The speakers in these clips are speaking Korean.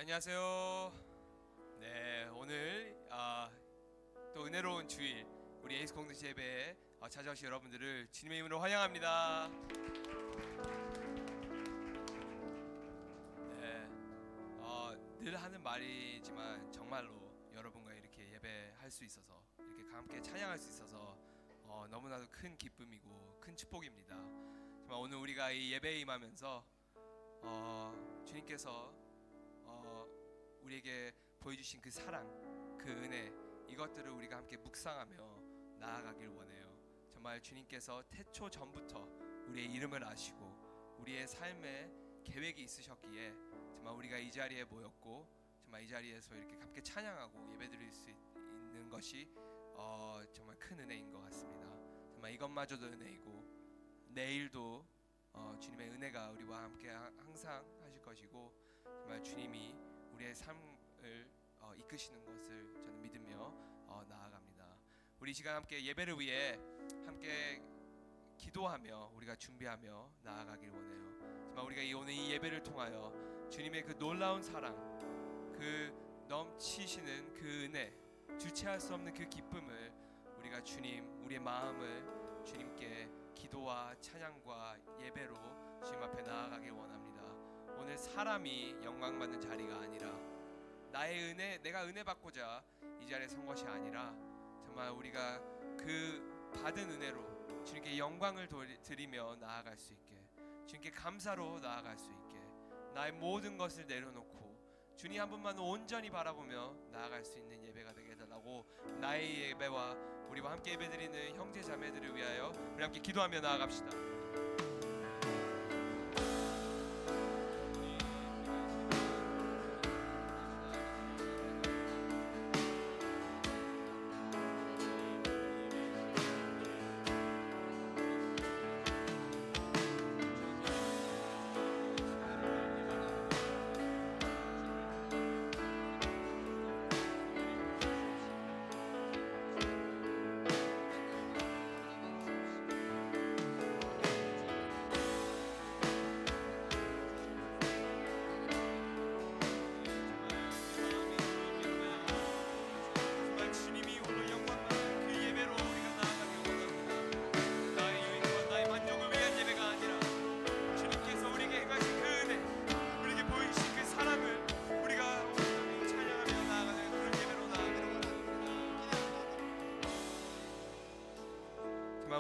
안녕하세요. 네, 오늘 또 은혜로운 주일 우리 에이스 공동체 예배에 찾아오신 여러분들을 주님의 이름으로 환영합니다. 네, 늘 하는 말이지만 정말로 여러분과 이렇게 예배할 수 있어서, 이렇게 함께 찬양할 수 있어서 너무나도 큰 기쁨이고 큰 축복입니다. 정말 오늘 우리가 이 예배에 임하면서 주님께서 우리에게 보여주신 그 사랑, 그 은혜, 이것들을 우리가 함께 묵상하며 나아가길 원해요. 정말 주님께서 태초 전부터 우리의 이름을 아시고 우리의 삶에 계획이 있으셨기에 정말 우리가 이 자리에 모였고, 정말 이 자리에서 이렇게 함께 찬양하고 예배드릴 수 있는 것이 정말 큰 은혜인 것 같습니다. 정말 이것마저도 은혜이고, 내일도 주님의 은혜가 우리와 함께 항상 하실 것이고, 정말 주님이 우리의 삶을 이끄시는 것을 저는 믿으며 나아갑니다. 우리 시간 함께 예배를 위해 함께 기도하며 우리가 준비하며 나아가길 원해요. 정말 우리가 오늘 이 예배를 통하여 주님의 그 놀라운 사랑, 그 넘치시는 그 은혜, 주체할 수 없는 그 기쁨을 우리가 우리의 마음을 주님께 기도와 찬양과 예배로 주님 앞에 나아가길 원합니다. 오늘 사람이 영광받는 자리가 아니라, 나의 은혜, 내가 은혜 받고자 이 자리에 선 것이 아니라, 정말 우리가 그 받은 은혜로 주님께 영광을 드리며 나아갈 수 있게, 주님께 감사로 나아갈 수 있게, 나의 모든 것을 내려놓고 주님 한 분만 온전히 바라보며 나아갈 수 있는 예배가 되게 해달라고, 나의 예배와 우리와 함께 예배드리는 형제 자매들을 위하여 우리 함께 기도하며 나아갑시다.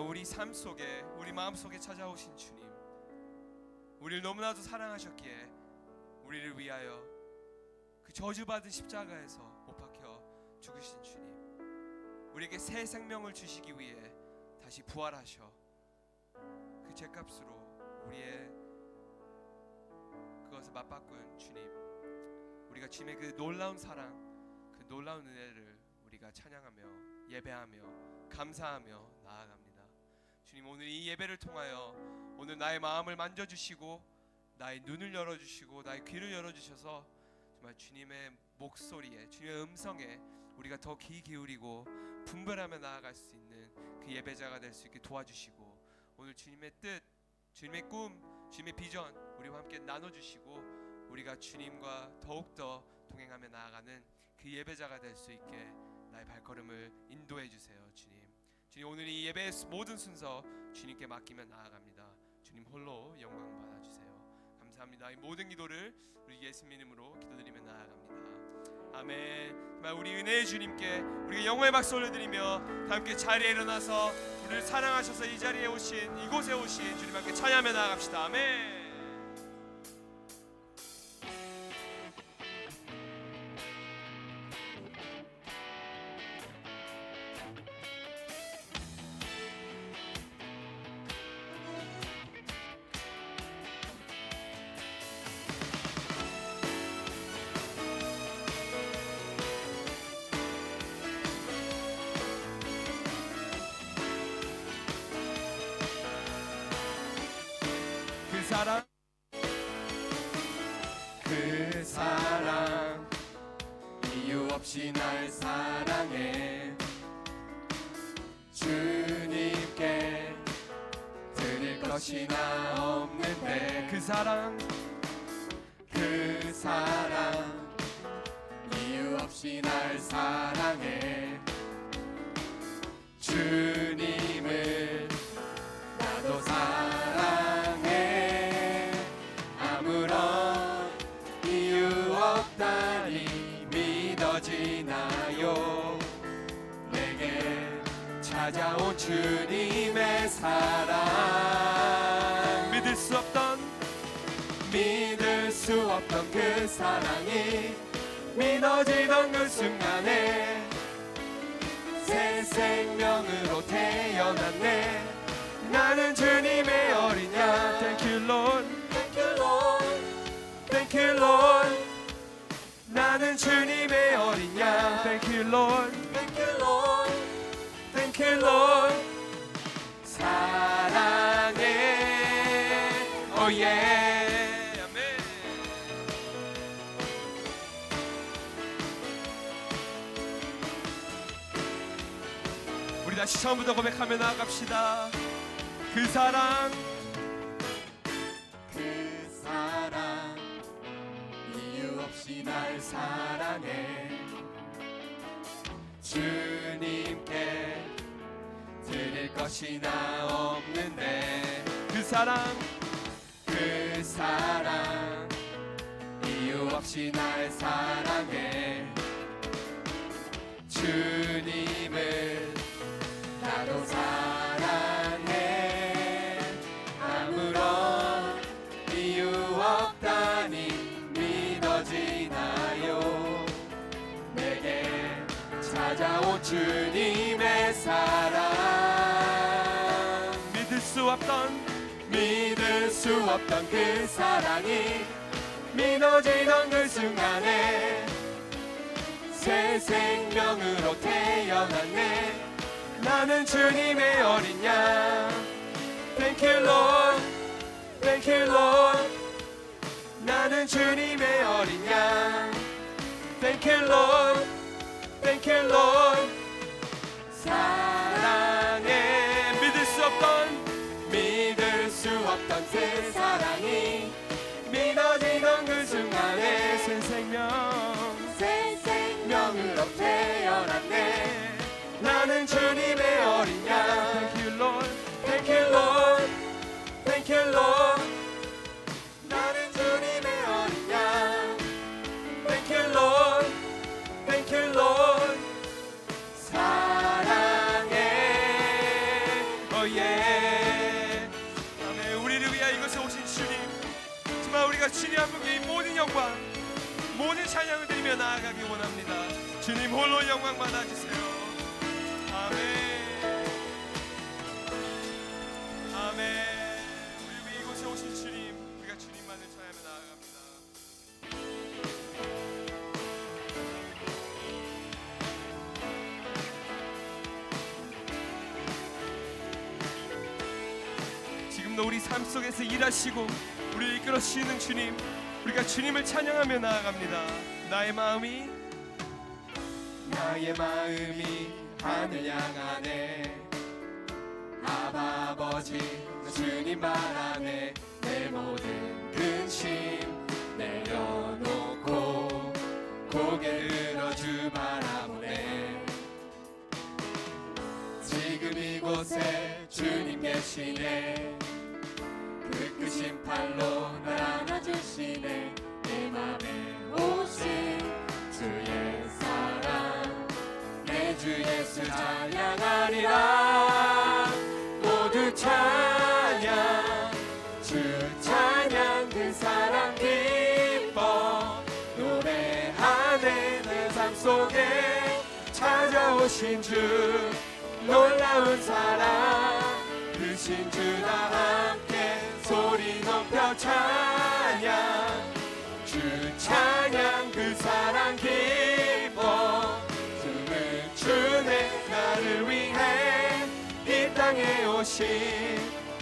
우리 삶 속에, 우리 마음 속에 찾아오신 주님, 우리를 너무나도 사랑하셨기에 우리를 위하여 그 저주받은 십자가에서 못 박혀 죽으신 주님, 우리에게 새 생명을 주시기 위해 다시 부활하셔 그 죄값으로 우리의 그것을 맞바꾼 주님, 우리가 주님의 그 놀라운 사랑, 그 놀라운 은혜를 우리가 찬양하며 예배하며 감사하며 나아갑니다. 주님, 오늘 이 예배를 통하여 오늘 나의 마음을 만져주시고, 나의 눈을 열어주시고, 나의 귀를 열어주셔서 정말 주님의 목소리에, 주님의 음성에 우리가 더 귀 기울이고 분별하며 나아갈 수 있는 그 예배자가 될 수 있게 도와주시고, 오늘 주님의 뜻, 주님의 꿈, 주님의 비전 우리와 함께 나눠주시고, 우리가 주님과 더욱더 동행하며 나아가는 그 예배자가 될 수 있게 나의 발걸음을 인도해 주세요. 주님, 오늘 이 예배의 모든 순서 주님께 맡기며 나아갑니다. 주님 홀로 영광 받아주세요. 감사합니다. 이 모든 기도를 우리 예수님 이름으로 기도드리며 나아갑니다. 아멘. 정말 우리 은혜의 주님께 우리가 영광의 박수 올려드리며 다 함께 자리에 일어나서 우리를 사랑하셔서 이 자리에 오신, 이곳에 오신 주님 함께 찬양하며 나아갑시다. 아멘. 사랑, 그 사랑 이유 없이 날 사랑해, 주님께 드릴 것이 나 없는데, 그 사랑, 그 사랑 없이 날 사랑해. 주님을 나도 사랑해. 아무런 이유 없다니 믿어지나요? 내게 찾아온 주님의 사랑. 믿을 수 없던 그 사랑이 믿어지던 그 순간에 새 생명으로 태어났네. 나는 주님의 어린 양. Thank you Lord, Thank you Lord, Thank you Lord. 나는 주님의 어린 양. Thank you Lord, Thank you Lord, Thank you Lord. 사랑해. Oh yeah. 우리 다시 처음부터 고백하며 나아갑시다. 그 사랑 이유 없이 날 사랑해. 주님께 드릴 것이 나 없는데 그 사랑 이유 없이 날 사랑해. 주님을 나도 사랑해. 아무런 이유 없다니 믿어지나요? 내게 찾아온 주님의 사랑. 믿을 수 없던 그 사랑이 믿어지던 그 순간에 새 생명으로 태어났네. 나는 주님의 어린 양. Thank you Lord, Thank you Lord. 나는 주님의 어린 양. Thank you Lord, Thank you Lord. 사랑해. 믿을 수 없던 새 사랑이 믿어지던 그 순간에 새 생명으로 태어났네. 나는 주님의 어린 양. Thank you Lord, Thank you Lord, Thank you Lord. 나는 주님의 어린 양. Thank you Lord, Thank you Lord. 사랑해. Oh yeah. 아멘. 우리를 위하여 이곳에 오신 주님, 정말 우리가 주님 앞에 이 모든 영광, 모든 찬양을 드리며 나아가기 원합니다. 주님 홀로 영광 받아주세요. 아멘. 아멘. 우리 위에 이곳에 오신 주님, 우리가 주님만을 찬양하며 나아갑니다. 지금도 우리 삶 속에서 일하시고 우리를 이끌어 주시는 주님, 우리가 주님을 찬양하며 나아갑니다. 나의 마음이 하늘 향하네. 아버지 주님 말 안에 내 모든 근심 내려놓고 고개를 들어 주 바라보네. 지금 이곳에 주님 계시네. 그 크신 팔로 날 안아주시네. 내 맘에 오신 주의 사랑 내 주 예수 찬양하리라. 모두 찬양 주 찬양. 그 사랑 기뻐 노래하네. 내 삶 속에 찾아오신 주 놀라운 사랑. 크신 주 다 함께 소리 높여 찬양. 주 찬양. 그 사랑 기뻐 숨을 주네. 나를 위해 이 땅에 오신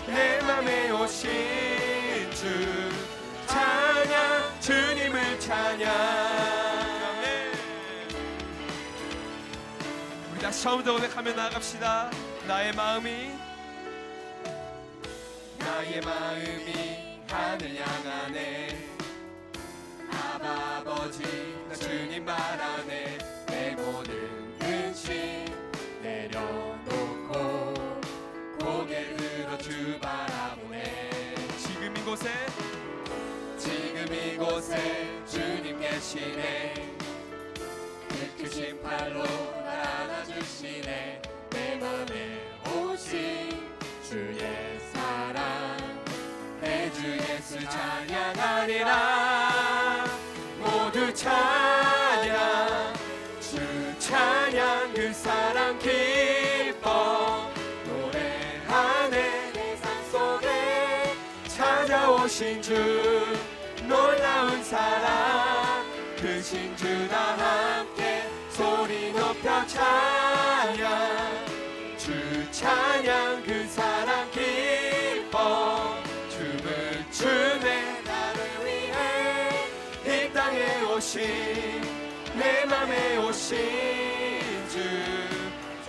내 맘에 오신 주 찬양. 주님을 찬양. 우리 다시 처음부터 고백하며 나아갑시다. 나의 마음이 하늘 향하네. 아버지 나 주님 말 안에 이곳에 주님 계시네. 그 크신 팔로 날 안아주시네. 내 맘에 오신 주의 사랑 내 주 예수 찬양하리라. 모두 찬양 주 찬양 그 사랑 기뻐 노래하네. 내 삶 속에 찾아오신 주 놀라운 사랑 크신 주 다 함께 소리 높여 찬양 주 찬양 그 사랑 기뻐 춤을 추네. 나를 위해 이 땅에 오신 내 맘에 오신 주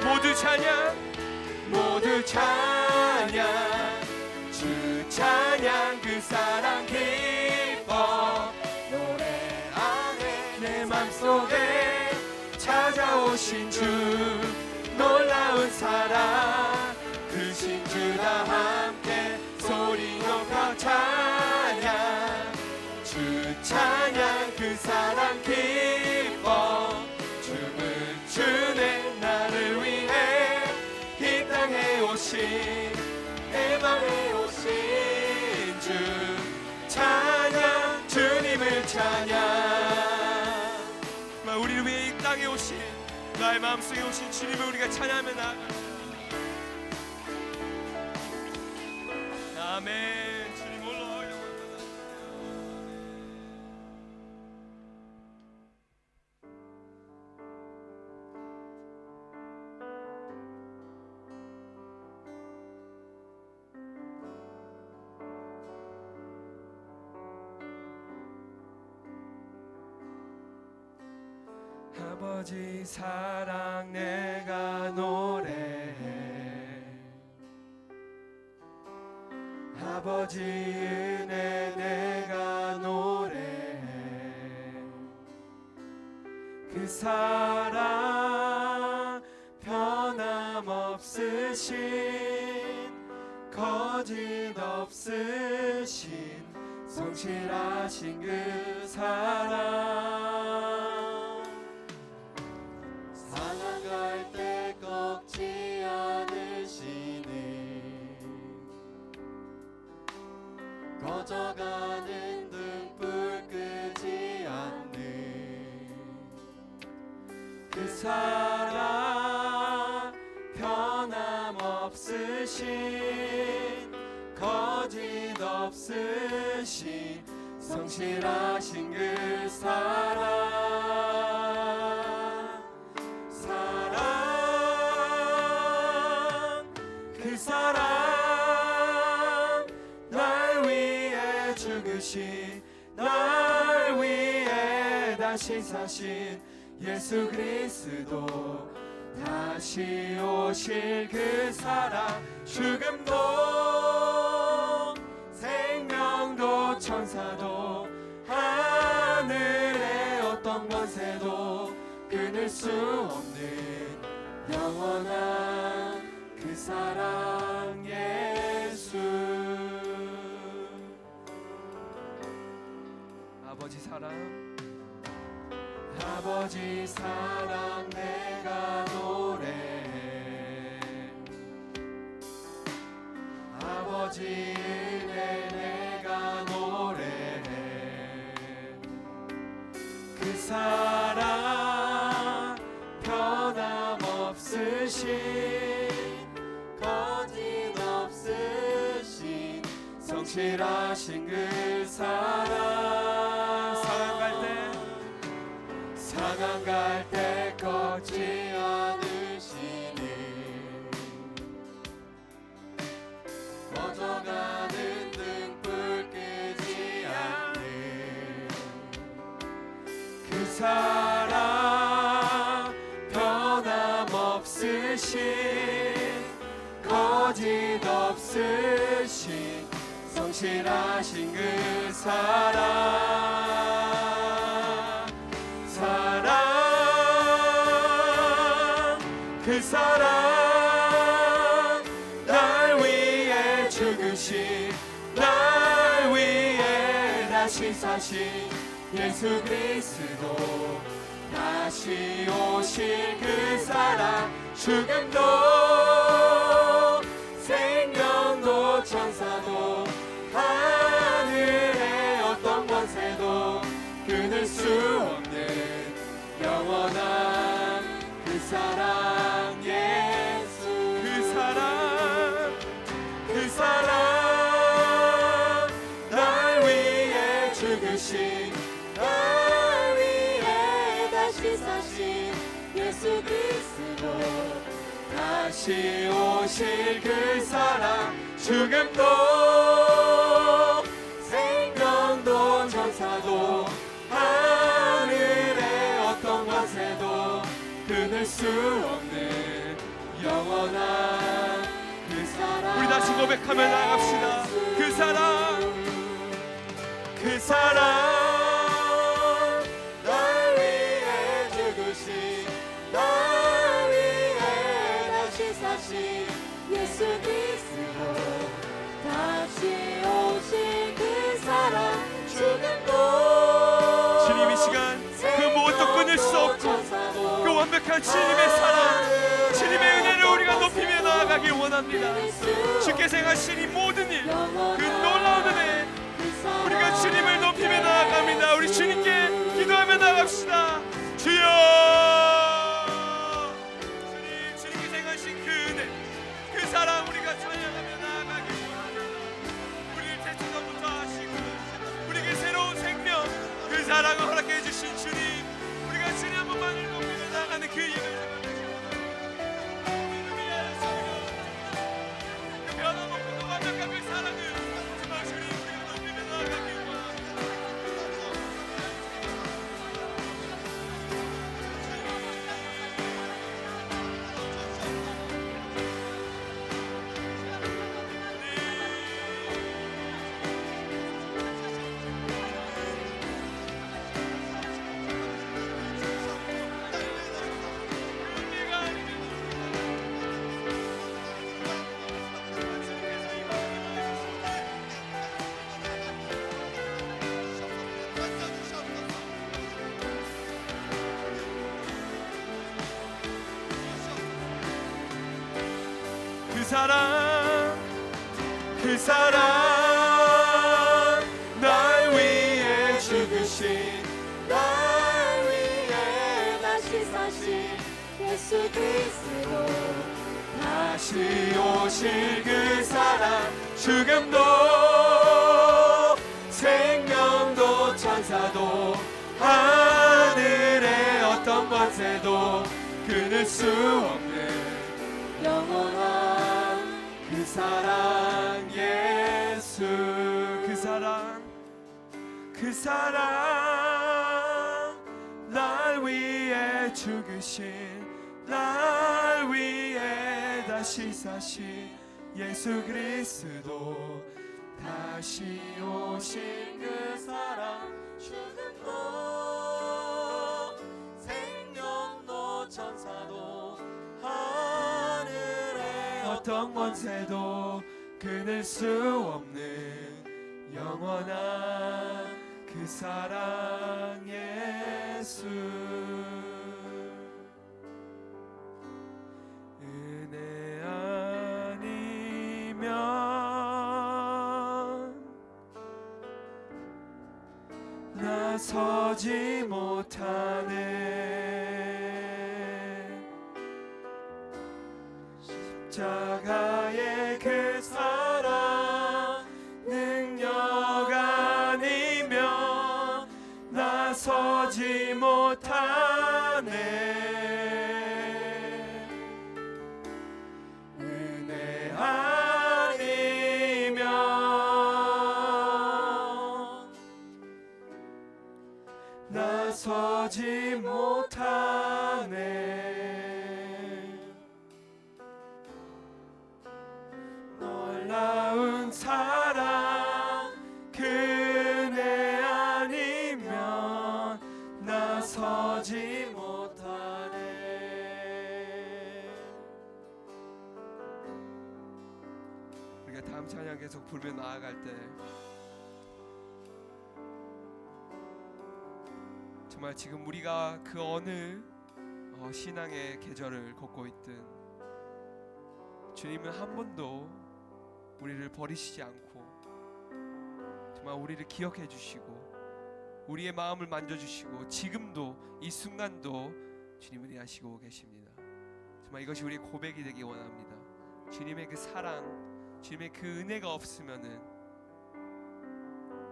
모두 찬양 모두 찬양 주 찬양 그 사랑 기뻐 노래하네. 내 맘속에 찾아오신 주 놀라운 사랑 크신 주 다 함께 소리 높여 찬양 주 찬양 그 사랑 기뻐 춤을 추네. 나를 위해 이 땅에 오신 내 맘에 오신 주 찬양 주님을 찬양. 우리를 위해 이 땅에 오신 나의 마음속에 오신 주님을 우리가 찬양하며 나아갑니다. 아멘. 주님 홀로 영광 아버지 사랑 내가 노래해. 아버지 은혜 내가 노래해. 그 사랑 변함없으신 거짓 없으신 성실하신 그 사랑 상한 갈 때 꺾지 않으시네. 꺼져가는 등불 끄지 않는 그 사랑 변함없으신 거짓 없으신 성실하신 그 사랑 그 사랑 날 위해 죽으신 날 위해 다시 사신 예수 그리스도 다시 오실 그 사랑 죽음도 생명도 천사도 하늘의 어떤 권세도 끊을 수 없는 영원한 그 사랑 예수. 아버지 사랑 아버지 사랑 내가 노래해. 아버지 은혜 내가 노래해. 그 사랑 변함없으신 거짓 없으신 성실하신 그 사랑 상한 갈 때 꺾지 않으시니 꺼져가는 등불 끄지 않는 그 사랑 변함없으신 거짓 없으신 성실하신 그 사랑 그 사랑 날 위해 죽으신 날 다시 사신 예수 그리스도, 다시 오실 그 사랑, 죽음도 생명도 천사도 하늘의 어떤 권세도 끊을 수 없는 영원한 그 사랑, 예수 그 사랑, 그 사랑, 날 위해 죽으신, 날 위해 다시 사신 예수 그리스도, 다시 오실 그 사랑, 죽음도 생명도 천사도 하늘의 어떤 권세도 끊을 수 없는 영원한 그 사랑. 우리 다시 고백하며 나갑시다. 그 사랑, 그 사랑, 날 위해 죽으신, 날 위해 다시 사신 예수 그리스도, 다시 오실 그 사랑, 죽음도 주님 이 시간 그 무엇도 끊을 수 없고 그 완벽한 주님의 사랑, 주님의 은혜를 우리가 높이며 나아가길 원합니다. 주께서 행하신 이 모든 일, 그 놀라운 은혜, 우리가 주님을 높이며 나아갑니다. 우리 주님께 기도하며 나갑시다. 주여, 주님, 주님께서 행하신 그 은혜, 그 사랑 우리가 찬양하며 나아가길 원합니다. 우리를 태초부터 하시고 우리에게 새로운 생명, 그 사랑을 허락해 주신 주님, 우리가 주님 한 번만을 높이며 나아가는 그 일을 변함없고 완벽한 그 사랑을 정말 주님 우리가 높이며 나아가길 원합니다. 그 사랑, 그 사랑, 날 위해 죽으신, 날 위해 다시 사신 예수 그리스도, 다시 오실 그 사랑, 죽음도 생명도 천사도 하늘의 어떤 권세도 끊을 수 없는 영원한 그 사랑, 예수 그 사랑, 그 사랑, 날 위해 죽으신, 날 위해 다시 사신 예수 그리스도, 다시 오신 그 사랑, 죽음도 생명도 천사도 하늘의 어떤 권세도 끊을 수 없는 영원한 그 사랑, 예수 은혜 아니면 나서지 못하네. 십자가의 그 사랑 능력 아니면 나서지 못하네. 은혜 아니면 나서지 못하네. 놀라운 사랑 그 은혜 아니면 나서지 못하네. 우리가 다음 찬양 계속 부르며 나아갈 때 정말 지금 우리가 그 어느 신앙의 계절을 걷고 있든 주님은 한 번도 우리를 버리시지 않고 정말 우리를 기억해 주시고 우리의 마음을 만져주시고 지금도 이 순간도 주님은 일하시고 계십니다. 정말 이것이 우리의 고백이 되기 원합니다. 주님의 그 사랑, 주님의 그 은혜가 없으면은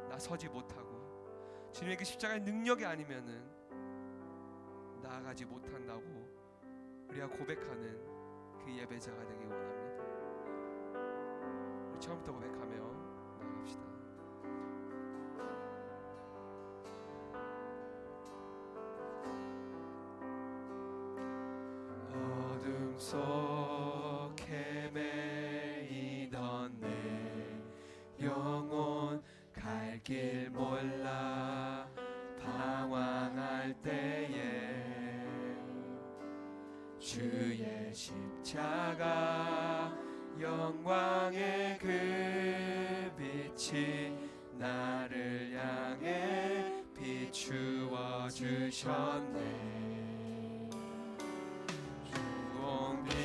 나 서지 못하고 주님의 그 십자가의 능력이 아니면은 나아가지 못한다고 우리가 고백하는 그 예배자가 되기 원합니다. 우리 처음부터 고백하며 나아갑시다. 어둠 속 헤매이던 내 영혼 갈 길 몰라 방황할 때에 주의 십자가 영광의 그 빛이 나를 향해 비추어 주셨네.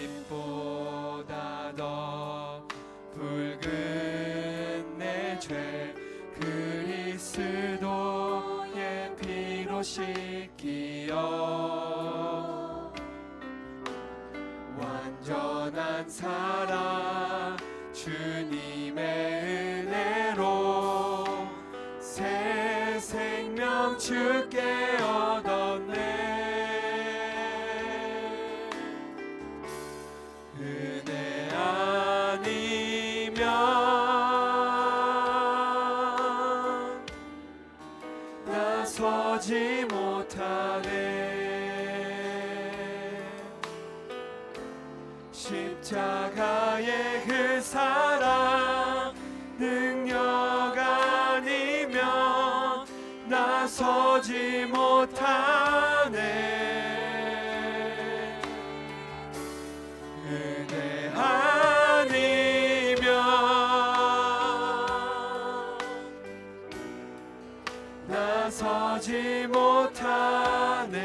주홍빛보다 더 붉은 내 죄 그리스도의 피로 씻기어 완전한 사랑 주님의 은혜로 새 생명 주께 얻었네. 은혜 아니면 나서지 못하네. 십자가의 그 사랑 능력 아니면 나서지 못하네. 은혜 아니면 나서지 못하네.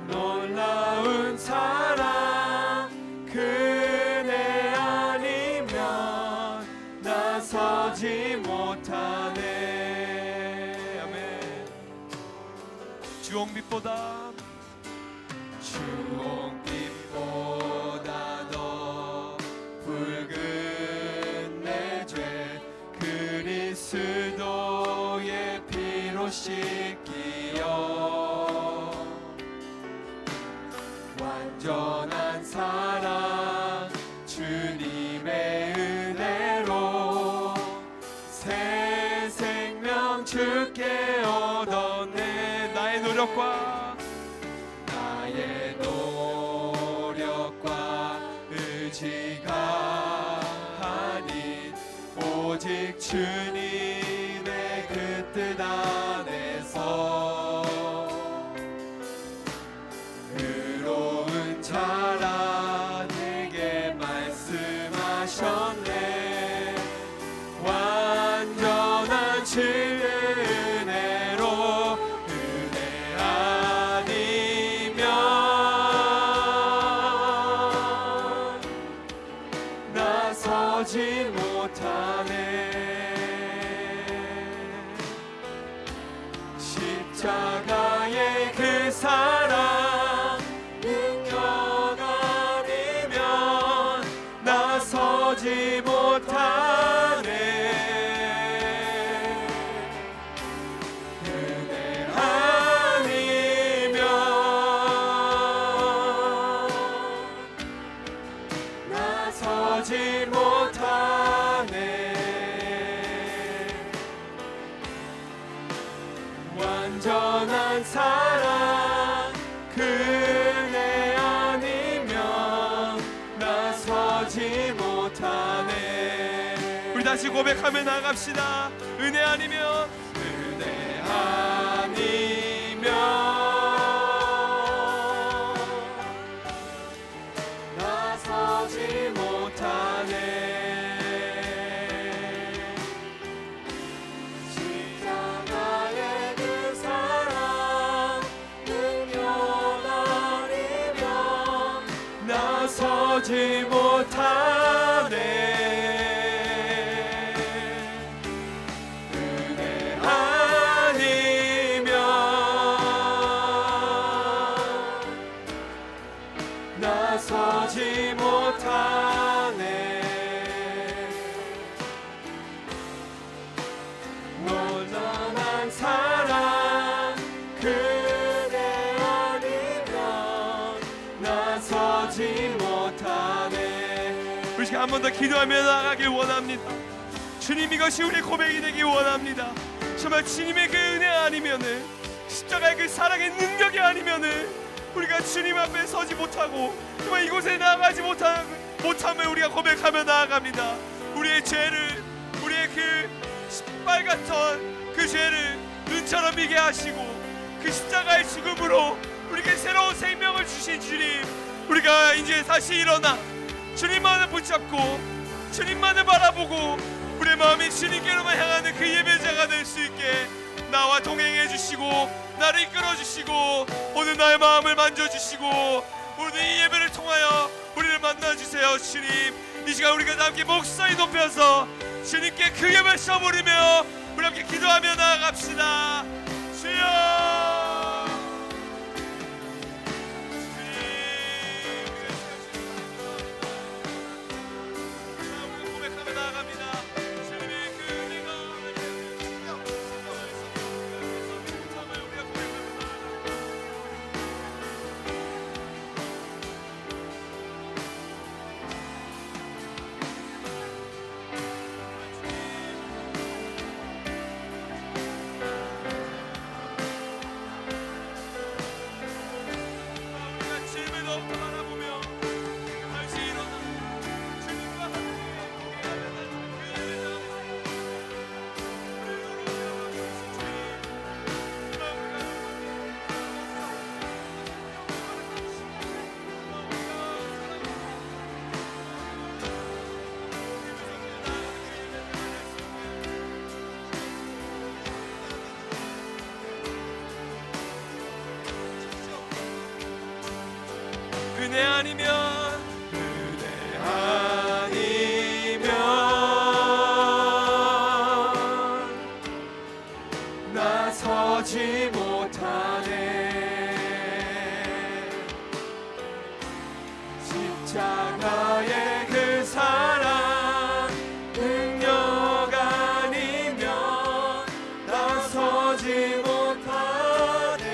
놀라운 사랑 그네 아니면 나서지 못하네. 아멘. 주홍빛보다 더 붉은 내 죄 그리스도의 피로 씻기어 완전한 사랑 주님의 은혜로 새 생명 주께 얻었네. 나의 노력과 의지가 아닌 오직 주님의 그 뜻 안에서 의로운 자라 내게 말씀하셨네. 완전한 주의 은혜로 은혜 아니면 나서지 못하네. 십자가의 그 사랑 능력 아니면 나서지 못하네. 은혜 아니면 나서지 못하네. 완전한 사랑 그네 아니면 나서지 못하네. 우리 다시 고백하며 나갑시다. 은혜 아니면 나서지 못하네. 나서지 못하네. 은혜 아니면 나서지 못하네. 온전한 사랑 그대 아니면 나서지 못하네. 우리 시간 한 번 더 기도하며 나아가길 원합니다. 주님, 이것이 우리의 고백이 되길 원합니다. 정말 주님의 그 은혜 아니면은, 십자가의 그 사랑의 능력이 아니면은 우리가 주님 앞에 서지 못하고 정말 이곳에 나아가지 못함을 우리가 고백하며 나아갑니다. 우리의 죄를, 우리의 그 신발 같은 그 죄를 눈처럼 비게 하시고 그 십자가의 죽음으로 우리에게 새로운 생명을 주신 주님, 우리가 이제 다시 일어나 주님만을 붙잡고 주님만을 바라보고 우리의 마음이 주님께로만 향하는 그 예배자가 될 수 있게 나와 동행해 주시고 나를 이끌어 주시고 오늘 나의 마음을 만져주시고 오늘 이 예배를 통하여 우리를 만나주세요. 주님, 이 시간 우리가 다 함께 목소리 높여서 주님께 크게 외쳐 부르며 우리 함께 기도하며 나아갑시다. 주여, 은혜 아니면, 은혜 아니면 나서지 못하네. 십자가의 그 사랑 능력 아니면 나서지 못하네.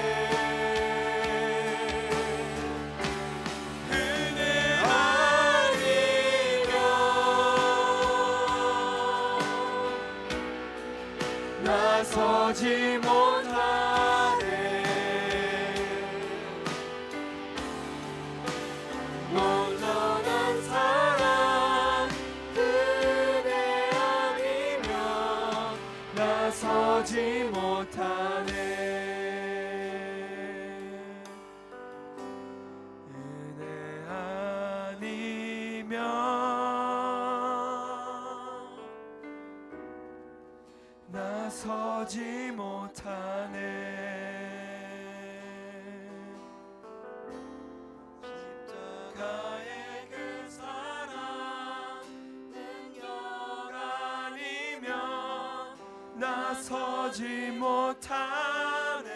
은혜 아니면 나서지 못하네. 온전한 사랑 은혜 아니면 나서지 못하네. 은혜 아니면 나서지 못하네. 십자가의 그 사랑 능력 아니면 나서지 못하네.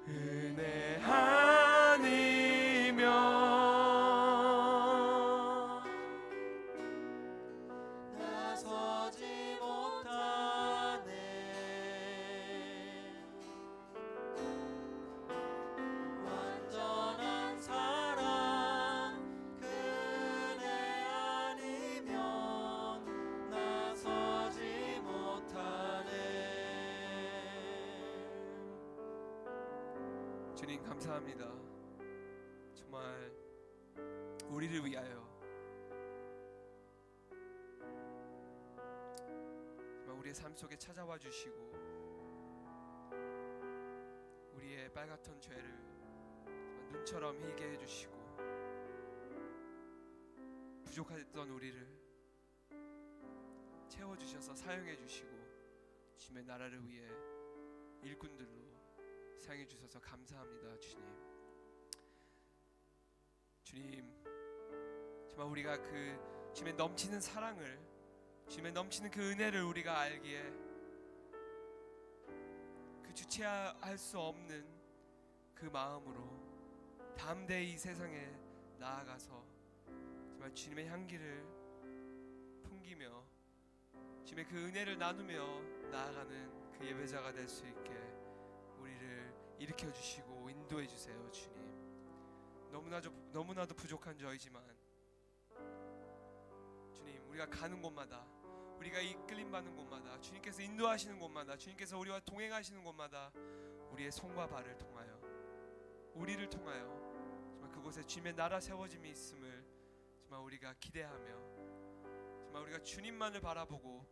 은혜 아니면 나서지 못하네. 완전한 사랑 그네 아니면 나서지 못하네. 주님 감사합니다. 정말 우리를 위하여 우리의 삶 속에 찾아와 주시고 우리의 빨갛던 죄를 눈처럼 희게 해주시고 부족했던 우리를 채워주셔서 사용해 주시고 주님의 나라를 위해 일꾼들로 사용해 주셔서 감사합니다. 주님, 주님, 정말 우리가 그 주님의 넘치는 사랑을, 주님의 넘치는 그 은혜를 우리가 알기에 그 주체할 수 없는 그 마음으로 담대히 이 세상에 나아가서 정말 주님의 향기를 풍기며 주님의 그 은혜를 나누며 나아가는 그 예배자가 될 수 있게 우리를 일으켜 주시고 인도해 주세요. 주님, 너무나도 부족한 저희지만 주님, 우리가 가는 곳마다, 우리가 이끌림 받는 곳마다, 주님께서 인도하시는 곳마다, 주님께서 우리와 동행하시는 곳마다 우리의 손과 발을 통하여, 우리를 통하여 정말 그곳에 주님의 나라 세워짐이 있음을 정말 우리가 기대하며, 정말 우리가 주님만을 바라보고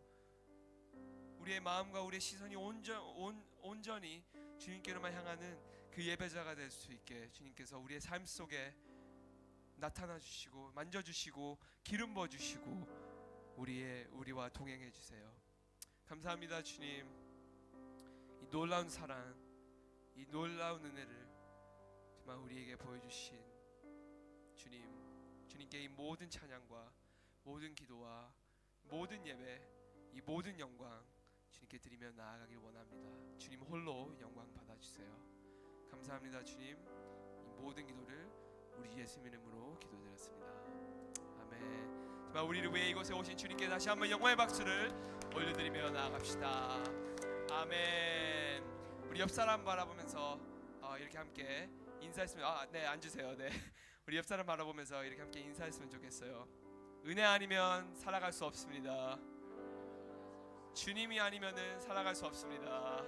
우리의 마음과 우리의 시선이 온전히 주님께로만 향하는 그 예배자가 될 수 있게 주님께서 우리의 삶 속에 나타나 주시고 만져 주시고 기름 부어 주시고 우리와 동행해 주세요. 감사합니다. 주님, 이 놀라운 사랑, 이 놀라운 은혜를 정말 우리에게 보여주신 주님께 이 모든 찬양과 모든 기도와 모든 예배, 이 모든 영광 주님께 드리며 나아가길 원합니다. 주님 홀로 영광 받아주세요. 감사합니다. 주님, 이 모든 기도를 우리 예수님 이름으로 기도드렸습니다. 아멘. 정말 우리를 위해 이곳에 오신 주님께 다시 한번 영광의 박수를 올려드리며 나아갑시다. 아멘. 우리 옆 사람 바라보면서 이렇게 함께 인사했으면, 네, 앉으세요. 네, 우리 옆 사람 바라보면서 이렇게 함께 인사했으면 좋겠어요. 은혜 아니면 살아갈 수 없습니다. 주님이 아니면은 살아갈 수 없습니다.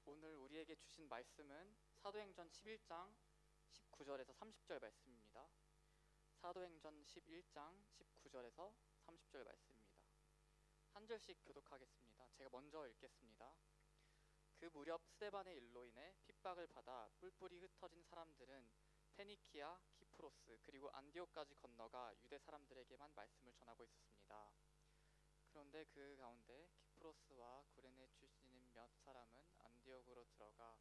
오늘 우리에게 주신 말씀은 사도행전 11장 19절에서 30절 말씀입니다. 사도행전 11장 19절에서 30절 말씀입니다. 한 절씩 교독하겠습니다. 제가 먼저 읽겠습니다. 그 무렵 스데반의 일로 인해 핍박을 받아 뿔뿔이 흩어진 사람들은 페니키아, 키프로스 그리고 안디옥까지 건너가 유대 사람들에게만 말씀을 전하고 있었습니다. 그런데 그 가운데 키프로스와 구레네 출신인 몇 사람은 안디옥으로 들어가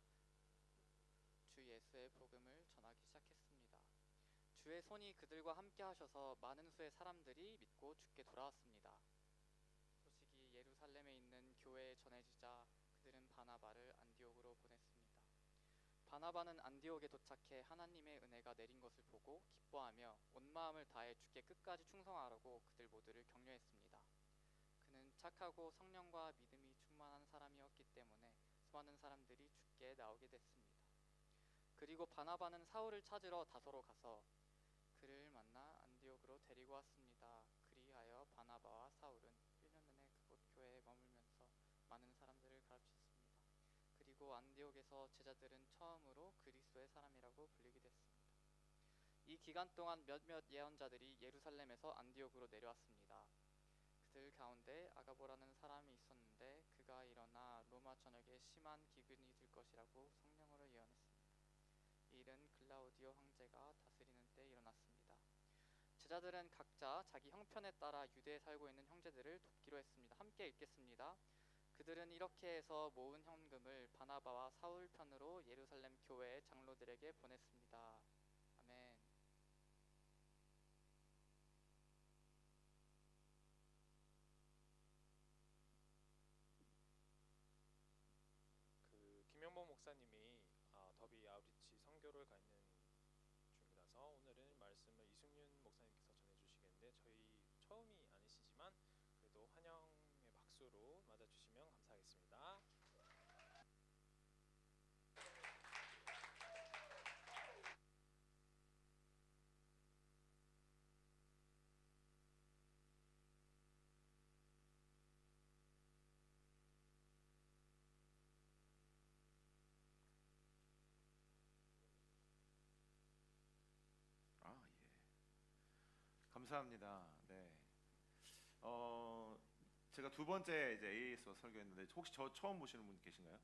주 예수의 복음을 전하기 시작했습니다. 주의 손이 그들과 함께 하셔서 많은 수의 사람들이 믿고 주께 돌아왔습니다. 소식이 예루살렘에 있는 교회에 전해지자 그들은 바나바를 안디옥으로 보냈습니다. 바나바는 안디옥에 도착해 하나님의 은혜가 내린 것을 보고 기뻐하며 온 마음을 다해 주께 끝까지 충성하라고 그들 모두를 격려했습니다. 그는 착하고 성령과 믿음이 충만한 사람이었기 때문에 수많은 사람들이 주께 나오게 됐습니다. 그리고 바나바는 사울을 찾으러 다소로 가서 그를 만나 안디옥으로 데리고 왔습니다. 그리하여 바나바와 사울은 1년 내내 그곳 교회에 머물면서 많은 사람들을 가르쳤습니다. 그리고 안디옥에서 제자들은 처음으로 그리스도의 사람이라고 불리게 됐습니다. 이 기간 동안 몇몇 예언자들이 예루살렘에서 안디옥으로 내려왔습니다. 그들 가운데 아가보라는 사람이 있었는데 그가 일어나 로마 전역에 심한 기근이 들 것이라고 성령으로 예언했습니다. 이 일은 글라우디오 황제가 다스리는 때 일어났습니다. 제자들은 각자 자기 형편에 따라 유대에 살고 있는 형제들을 돕기로 했습니다. 함께 읽겠습니다. 그들은 이렇게 해서 모은 현금을 바나바와 사울 편으로 예루살렘 교회의 장로들에게 보냈습니다. 아멘. 김영복 목사님이 더비 아우리치 선교를 가 있는 중이라서 오늘은 말씀을 이승윤 목사님께서 전해주시겠는데 저희 처음이 아니시지만 그래도 환영의 박수로 맞아주시면 감사하겠습니다. 감사합니다. 네. 제가 두 번째 이제 AS와 설교했는데 혹시 저 처음 보시는 분 계신가요?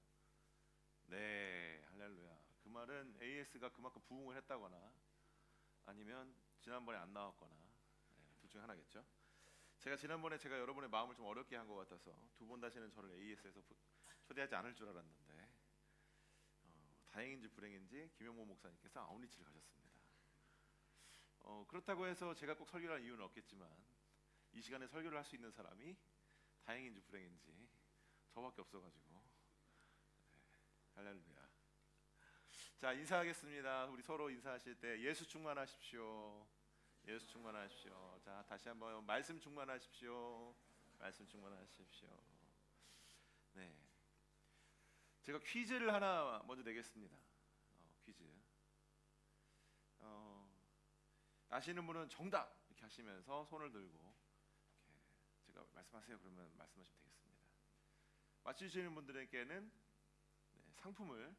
네, 할렐루야. 그 말은 AS가 그만큼 부흥을 했다거나 아니면 지난번에 안 나왔거나 둘 중에 하나겠죠. 제가 지난번에 제가 여러분의 마음을 좀 어렵게 한 것 같아서 두 번 다시는 저를 AS에서 초대하지 않을 줄 알았는데 다행인지 불행인지 김영모 목사님께서 아웃리치를 가셨습니다. 그렇다고 해서 제가 꼭 설교할 이유는 없겠지만 이 시간에 설교를 할 수 있는 사람이 다행인지 불행인지 저밖에 없어가지고 할렐루야. 자, 인사하겠습니다. 우리 서로 인사하실 때 예수 충만하십시오. 예수 충만하십시오. 자, 다시 한번 말씀 충만하십시오. 말씀 충만하십시오. 네, 제가 퀴즈를 하나 먼저 내겠습니다. 퀴즈. 아시는 분은 정답 이렇게 하시면서 손을 들고 이렇게 제가 말씀하세요 그러면 말씀하시면 되겠습니다. 맞추시는 분들에게는 상품을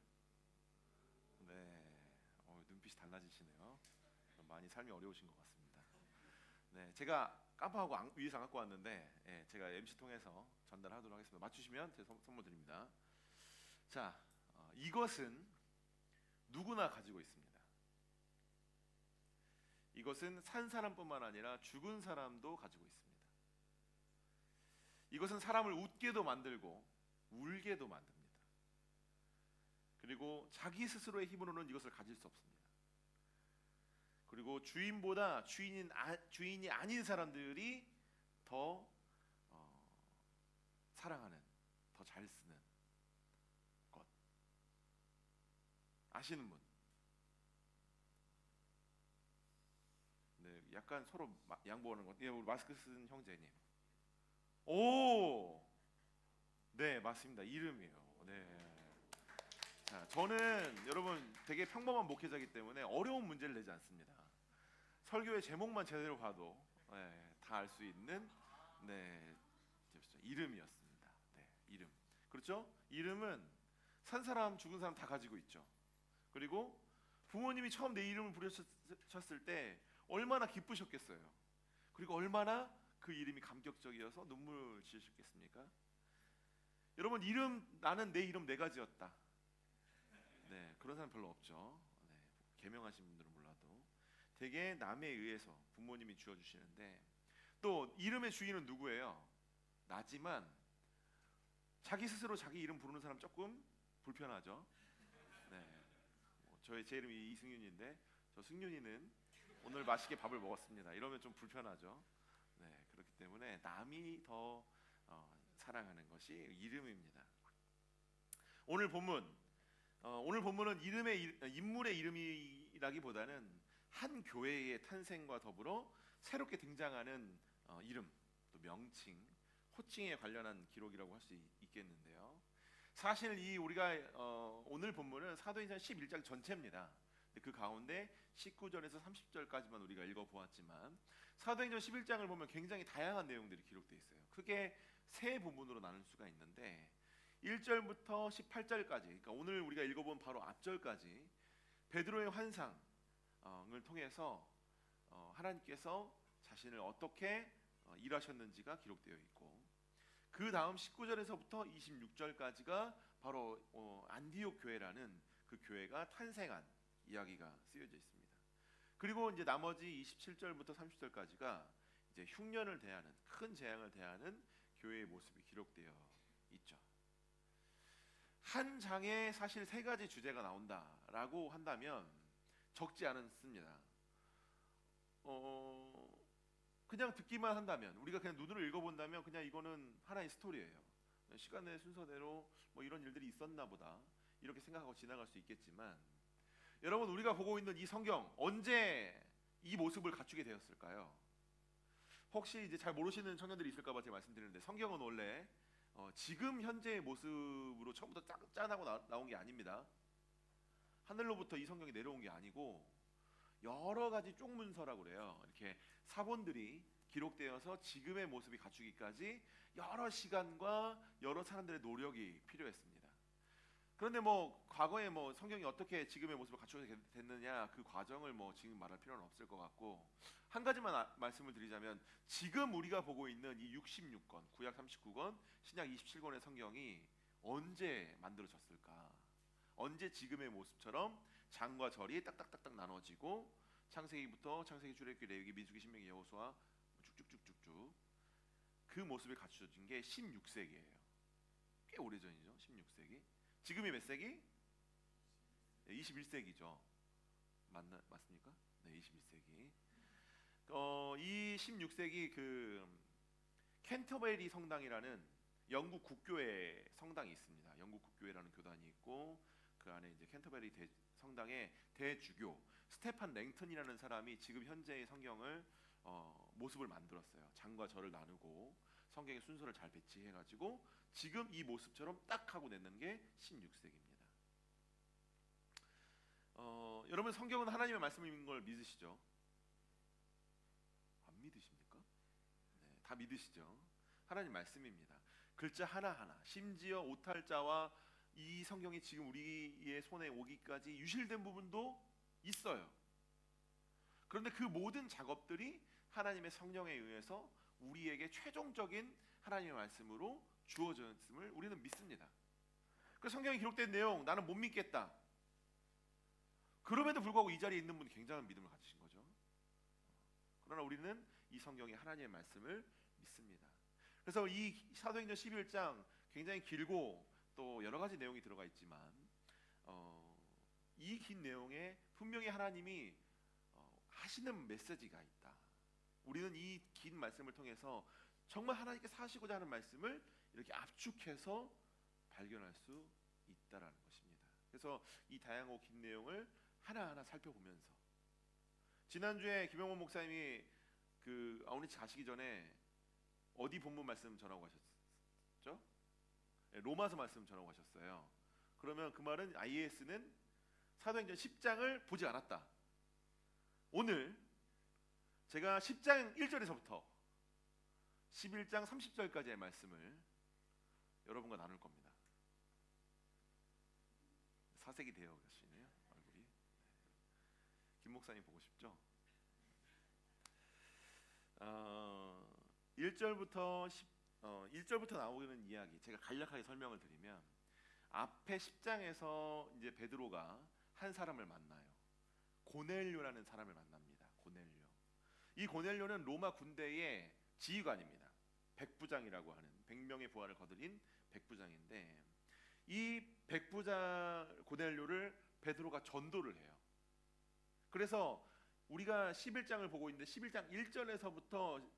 눈빛이 달라지시네요. 많이 삶이 어려우신 것 같습니다. 네, 제가 깜빡하고 위에서 안 갖고 왔는데 제가 MC 통해서 전달하도록 하겠습니다. 맞추시면 제 선물 드립니다. 자, 이것은 누구나 가지고 있습니다. 이것은 산 사람뿐만 아니라 죽은 사람도 가지고 있습니다. 이것은 사람을 웃게도 만들고 울게도 만듭니다. 그리고 자기 스스로의 힘으로는 이것을 가질 수 없습니다. 그리고 주인보다 주인이 아닌 사람들이 더 사랑하는, 더 잘 쓰는 것. 아시는 분? 네, 약간 서로 양보하는 것. 예, 우리 마스크 쓴 형제님. 오, 네, 맞습니다. 이름이에요. 네. 자, 저는 여러분 되게 평범한 목회자이기 때문에 어려운 문제를 내지 않습니다. 설교의 제목만 제대로 봐도 다 알 수 있는 이름이었습니다. 네, 이름. 그렇죠? 이름은 산 사람, 죽은 사람 다 가지고 있죠. 그리고 부모님이 처음 내 이름을 부르셨을 때 얼마나 기쁘셨겠어요. 그리고 얼마나 그 이름이 감격적이어서 눈물 지으셨겠습니까? 여러분 이름 나는 내 이름 내가 지었다. 네, 그런 사람 별로 없죠. 네, 개명하신 분들은 몰라도 되게 남에 의해서 부모님이 지어주시는데 또 이름의 주인은 누구예요? 나지만 자기 스스로 자기 이름 부르는 사람 조금 불편하죠. 네, 제 이름이 이승윤인데 저 승윤이는 오늘 맛있게 밥을 먹었습니다. 이러면 좀 불편하죠. 네, 그렇기 때문에 남이 더 사랑하는 것이 이름입니다. 오늘 본문은 인물의 이름이라기보다는 한 교회의 탄생과 더불어 새롭게 등장하는 이름, 또 명칭, 호칭에 관련한 기록이라고 할 수 있겠는데요. 사실 우리가 오늘 본문은 사도행전 11장 전체입니다. 그 가운데 19절에서 30절까지만 우리가 읽어보았지만 사도행전 11장을 보면 굉장히 다양한 내용들이 기록되어 있어요. 크게 세 부분으로 나눌 수가 있는데 1절부터 18절까지, 그러니까 오늘 우리가 읽어본 바로 앞절까지 베드로의 환상을 통해서 하나님께서 자신을 어떻게 일하셨는지가 기록되어 있고, 그 다음 19절에서부터 26절까지가 바로 안디옥 교회라는 그 교회가 탄생한 이야기가 쓰여져 있습니다. 그리고 이제 나머지 27절부터 30절까지가 이제 흉년을 대하는, 큰 재앙을 대하는 교회의 모습이 기록되어 있죠. 한 장에 사실 세 가지 주제가 나온다라고 한다면 적지 않습니다. 그냥 듣기만 한다면, 우리가 그냥 눈으로 읽어본다면 그냥 이거는 하나의 스토리예요. 시간의 순서대로 뭐 이런 일들이 있었나 보다 이렇게 생각하고 지나갈 수 있겠지만, 여러분 우리가 보고 있는 이 성경 언제 이 모습을 갖추게 되었을까요? 혹시 이제 잘 모르시는 청년들이 있을까봐 제가 말씀드리는데, 성경은 원래 지금 현재의 모습으로 처음부터 짠하고 나온 게 아닙니다. 하늘로부터 이 성경이 내려온 게 아니고 여러 가지 쪽문서라고 그래요. 이렇게 사본들이 기록되어서 지금의 모습이 갖추기까지 여러 시간과 여러 사람들의 노력이 필요했습니다. 그런데 뭐 과거에 뭐 성경이 어떻게 지금의 모습을 갖추게 됐느냐 그 과정을 뭐 지금 말할 필요는 없을 것 같고 한 가지만 말씀을 드리자면 지금 우리가 보고 있는 이 66권 구약 39권 신약 27권의 성경이 언제 만들어졌을까? 언제 지금의 모습처럼 장과 절이 딱딱딱딱 나눠지고 창세기부터 창세기, 출애굽기, 레위기, 민수기, 신명기, 여호수아 쭉쭉쭉쭉쭉 그 모습이 갖춰진 게 16세기예요. 꽤 오래전이죠. 16세기. 지금이 몇 세기? 네, 21세기죠. 맞습니까? 네, 21세기. 이 16세기 그 캔터베리 성당이라는 영국 국교회 성당이 있습니다. 영국 국교회라는 교단이 있고 그 안에 이제 캔터베리 성당의 대주교 스테판 랭턴이라는 사람이 지금 현재의 성경을 모습을 만들었어요. 장과 절을 나누고 성경의 순서를 잘 배치해가지고 지금 이 모습처럼 딱 하고 냈는 게 16세기입니다. 여러분 성경은 하나님의 말씀인 걸 믿으시죠? 안 믿으십니까? 네, 다 믿으시죠? 하나님 말씀입니다. 글자 하나하나 심지어 오탈자와 이 성경이 지금 우리의 손에 오기까지 유실된 부분도 있어요. 그런데 그 모든 작업들이 하나님의 성령에 의해서 우리에게 최종적인 하나님의 말씀으로 주어졌음을 우리는 믿습니다. 그 성경에 기록된 내용 나는 못 믿겠다. 그럼에도 불구하고 이 자리에 있는 분이 굉장한 믿음을 가지신 거죠. 그러나 우리는 이 성경이 하나님의 말씀을 믿습니다. 그래서 이 사도행전 11장 굉장히 길고 또 여러 가지 내용이 들어가 있지만 이 긴 내용에 분명히 하나님이 하시는 메시지가 있다. 우리는 이 긴 말씀을 통해서 정말 하나님께 사시고자 하는 말씀을 이렇게 압축해서 발견할 수 있다라는 것입니다. 그래서 이 다양하고 긴 내용을 하나하나 살펴보면서 지난주에 김영원 목사님이 그 아우니치 가시기 전에 어디 본문 말씀 전하고 가셨죠? 로마서 말씀 전하고 가셨어요. 그러면 그 말은 IAS는 사도행전 10장을 보지 않았다. 오늘 제가 10장 1절에서부터 11장 30절까지의 말씀을 여러분과 나눌 겁니다. 사색이 되어 계시네요. 얼굴이. 김 목사님 보고 싶죠? 1절부터 나오는 이야기 제가 간략하게 설명을 드리면 앞에 10장에서 이제 베드로가 한 사람을 만나요. 고넬료라는 사람을 만납니다. 고넬료. 이 고넬료는 로마 군대의 지휘관입니다. 백부장이라고 하는 100명의 부하를 거느린 백부장인데 이 백부장 고넬료를 베드로가 전도를 해요. 그래서 우리가 11장을 보고 있는데 11장 1절에서부터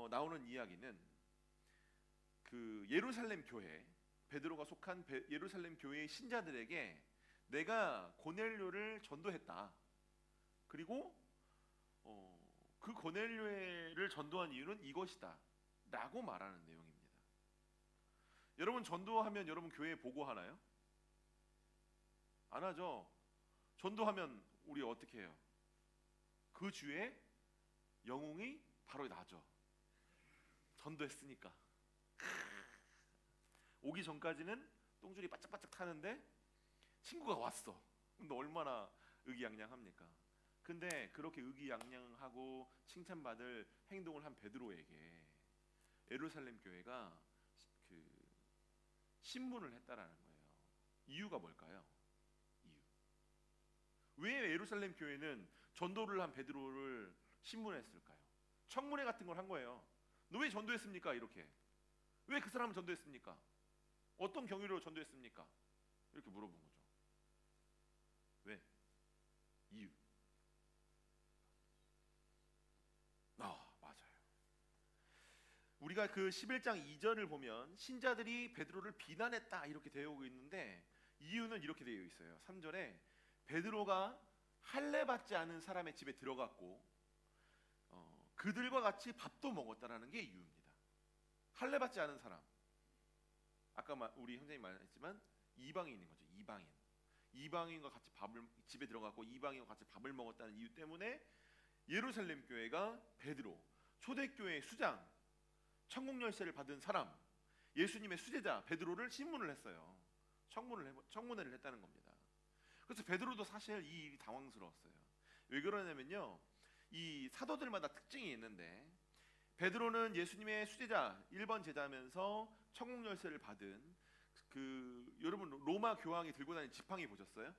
나오는 이야기는 그 예루살렘 교회 베드로가 속한 예루살렘 교회의 신자들에게 내가 고넬료를 전도했다. 그리고 그 고넬료를 전도한 이유는 이것이다 라고 말하는 내용입니다. 여러분 전도하면 여러분 교회에 보고하나요? 안 하죠. 전도하면 우리 어떻게 해요? 그 주에 영웅이 바로 나죠. 전도했으니까. 오기 전까지는 똥줄이 바짝바짝 타는데 친구가 왔어. 근데 얼마나 의기양양합니까? 근데 그렇게 의기양양하고 칭찬받을 행동을 한 베드로에게 예루살렘 교회가 그 신문을 했다라는 거예요. 이유가 뭘까요? 왜 예루살렘 교회는 전도를 한 베드로를 신문했을까요? 청문회 같은 걸 한 거예요. 너 왜 전도했습니까? 이렇게. 왜 그 사람을 전도했습니까? 어떤 경위로 전도했습니까? 이렇게 물어본 거죠. 왜? 이유. 맞아요. 우리가 그 11장 2절을 보면 신자들이 베드로를 비난했다 이렇게 되어 있는데 이유는 이렇게 되어 있어요. 3절에 베드로가 할례 받지 않은 사람의 집에 들어갔고 그들과 같이 밥도 먹었다라는 게 이유입니다. 할례 받지 않은 사람. 아까 우리 형제님 말했지만 이방인인 거죠. 이방인과 같이 집에 들어갔고 이방인과 같이 밥을 먹었다는 이유 때문에 예루살렘 교회가 베드로, 초대교회의 수장, 천국 열쇠를 받은 사람, 예수님의 수제자 베드로를 신문을 했어요. 청문회를 했다는 겁니다. 그래서 베드로도 사실 이 일이 당황스러웠어요. 왜 그러냐면요, 이 사도들마다 특징이 있는데 베드로는 예수님의 수제자 1번 제자면서 천국 열쇠를 받은 여러분 로마 교황이 들고 다니는 지팡이 보셨어요?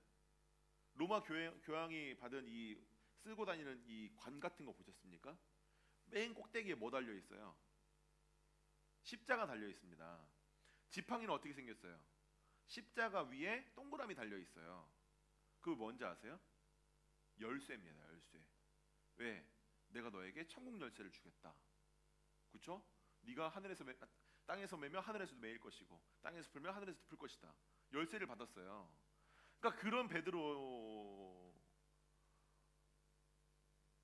로마 교황이 받은 이 쓰고 다니는 이 관 같은 거 보셨습니까? 맨 꼭대기에 뭐 달려 있어요? 십자가 달려 있습니다. 지팡이는 어떻게 생겼어요? 십자가 위에 동그라미 달려 있어요. 그거 뭔지 아세요? 열쇠입니다. 열쇠. 왜? 내가 너에게 천국 열쇠를 주겠다. 그렇죠? 네가 땅에서 매면 하늘에서도 매일 것이고 땅에서 풀면 하늘에서도 풀 것이다. 열쇠를 받았어요. 그러니까 그런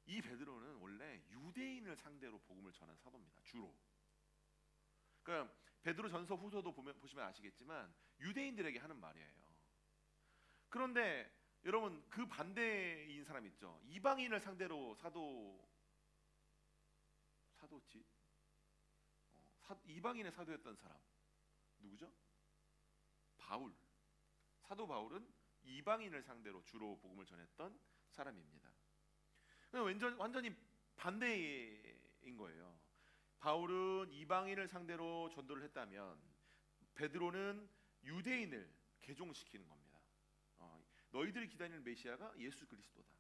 이 베드로는 원래 유대인을 상대로 복음을 전한 사도입니다. 주로. 그러니까 베드로 전서 후서도 보시면 아시겠지만 유대인들에게 하는 말이에요. 그런데 여러분 그 반대인 사람 있죠. 이방인을 상대로 이방인의 사도였던 사람 누구죠? 바울. 사도 바울은 이방인을 상대로 주로 복음을 전했던 사람입니다. 완전히 반대인 거예요. 바울은 이방인을 상대로 전도를 했다면 베드로는 유대인을 개종시키는 겁니다. 너희들이 기다리는 메시아가 예수 그리스도다.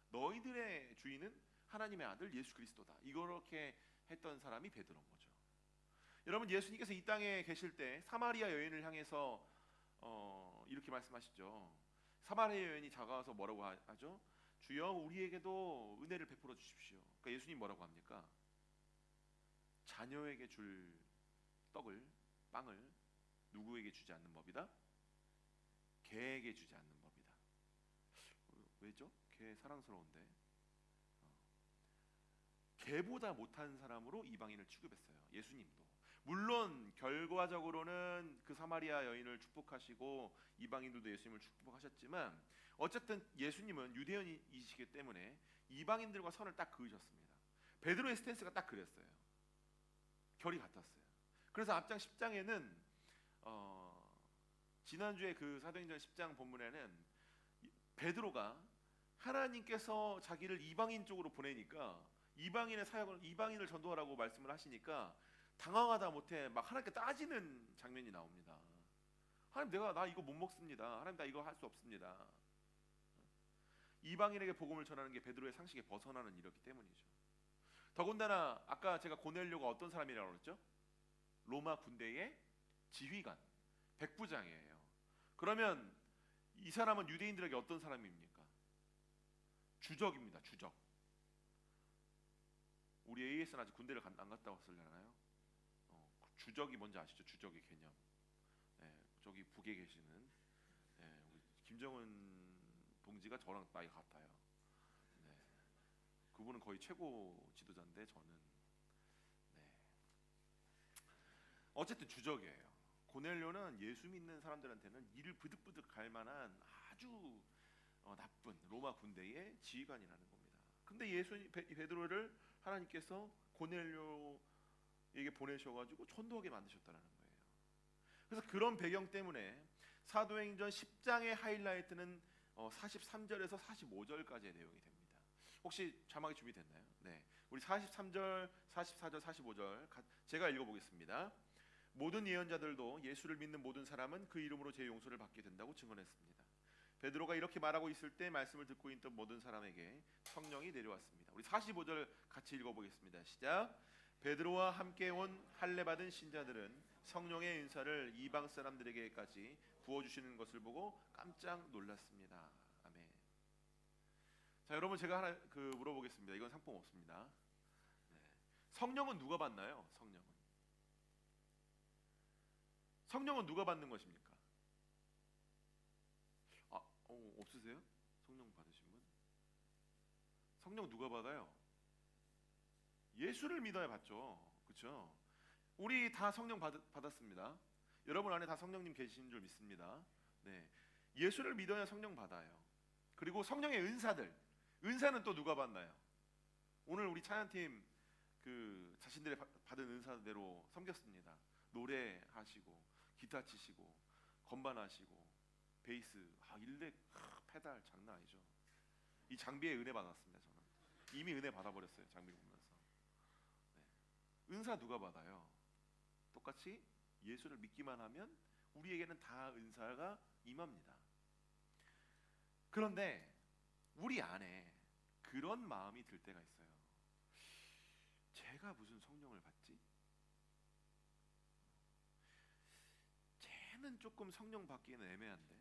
너희들의 주인은 하나님의 아들 예수 그리스도다. 이렇게 했던 사람이 베드로인 거죠. 여러분 예수님께서 이 땅에 계실 때 사마리아 여인을 향해서 이렇게 말씀하시죠. 사마리아 여인이 다가와서 뭐라고 하죠? 주여 우리에게도 은혜를 베풀어 주십시오. 그러니까 예수님 뭐라고 합니까? 자녀에게 줄 빵을 누구에게 주지 않는 법이다? 개에게 주지 않는 법이다. 왜죠? 개 사랑스러운데 개보다 못한 사람으로 이방인을 취급했어요. 예수님도. 물론 결과적으로는 그 사마리아 여인을 축복하시고 이방인들도 예수님을 축복하셨지만 어쨌든 예수님은 유대인이시기 때문에 이방인들과 선을 딱 그으셨습니다. 베드로의 스탠스가 딱 그랬어요. 결이 같았어요. 그래서 앞장 10장에는 지난주에 그 사도행전 10장 본문에는 베드로가 하나님께서 자기를 이방인 쪽으로 보내니까 이방인을 전도하라고 말씀을 하시니까 당황하다 못해 막 하나님께 따지는 장면이 나옵니다. 하나님 나 이거 못 먹습니다. 하나님 나 이거 할 수 없습니다. 이방인에게 복음을 전하는 게 베드로의 상식에 벗어나는 일이었기 때문이죠. 더군다나 아까 제가 고넬료가 어떤 사람이라고 그랬죠? 로마 군대의 지휘관, 백부장이에요. 그러면 이 사람은 유대인들에게 어떤 사람입니까? 주적입니다. 주적. 우리 AS는 아직 군대를 안 갔다 왔을려나요? 주적이 뭔지 아시죠? 주적의 개념. 저기 북에 계시는 우리 김정은 동지가 저랑 나이 같아요. 그분은 거의 최고 지도자인데 저는 어쨌든 주적이에요. 고넬료는 예수 믿는 사람들한테는 이를 부득부득 갈 만한 아주 나쁜 로마 군대의 지휘관이라는 겁니다. 근데 베드로를 하나님께서 고넬료에게 보내셔가지고 전도하게 만드셨다는 거예요. 그래서 그런 배경 때문에 사도행전 10장의 하이라이트는 43절에서 45절까지의 내용이 됩니다. 혹시 자막이 준비됐나요? 네, 우리 43절, 44절, 45절 제가 읽어보겠습니다. 모든 예언자들도 예수를 믿는 모든 사람은 그 이름으로 제 용서를 받게 된다고 증언했습니다. 베드로가 이렇게 말하고 있을 때 말씀을 듣고 있던 모든 사람에게 성령이 내려왔습니다. 우리 45절 같이 읽어보겠습니다. 시작. 베드로와 함께 온 할례 받은 신자들은 성령의 은사를 이방 사람들에게까지 부어주시는 것을 보고 깜짝 놀랐습니다. 아멘. 자, 여러분 제가 하나 물어보겠습니다. 이건 상품 없습니다. 성령은 누가 받나요? 성령은 누가 받는 것입니까? 없으세요? 성령 받으신 분? 성령 누가 받아요? 예수를 믿어야 받죠. 그렇죠? 우리 다 성령 받았습니다. 여러분 안에 다 성령님 계신 줄 믿습니다. 네, 예수를 믿어야 성령 받아요. 그리고 성령의 은사는 또 누가 받나요? 오늘 우리 찬양팀 자신들의 받은 은사대로 섬겼습니다. 노래하시고 기타 치시고 건반하시고 베이스, 일렉, 페달 장난 아니죠. 이 장비에 은혜 받았습니다. 저는 이미 은혜 받아버렸어요. 장비 보면서. 네. 은사 누가 받아요? 똑같이 예수를 믿기만 하면 우리에게는 다 은사가 임합니다. 그런데 우리 안에 그런 마음이 들 때가 있어요. 제가 무슨 성령을 받지? 쟤는 조금 성령 받기는 애매한데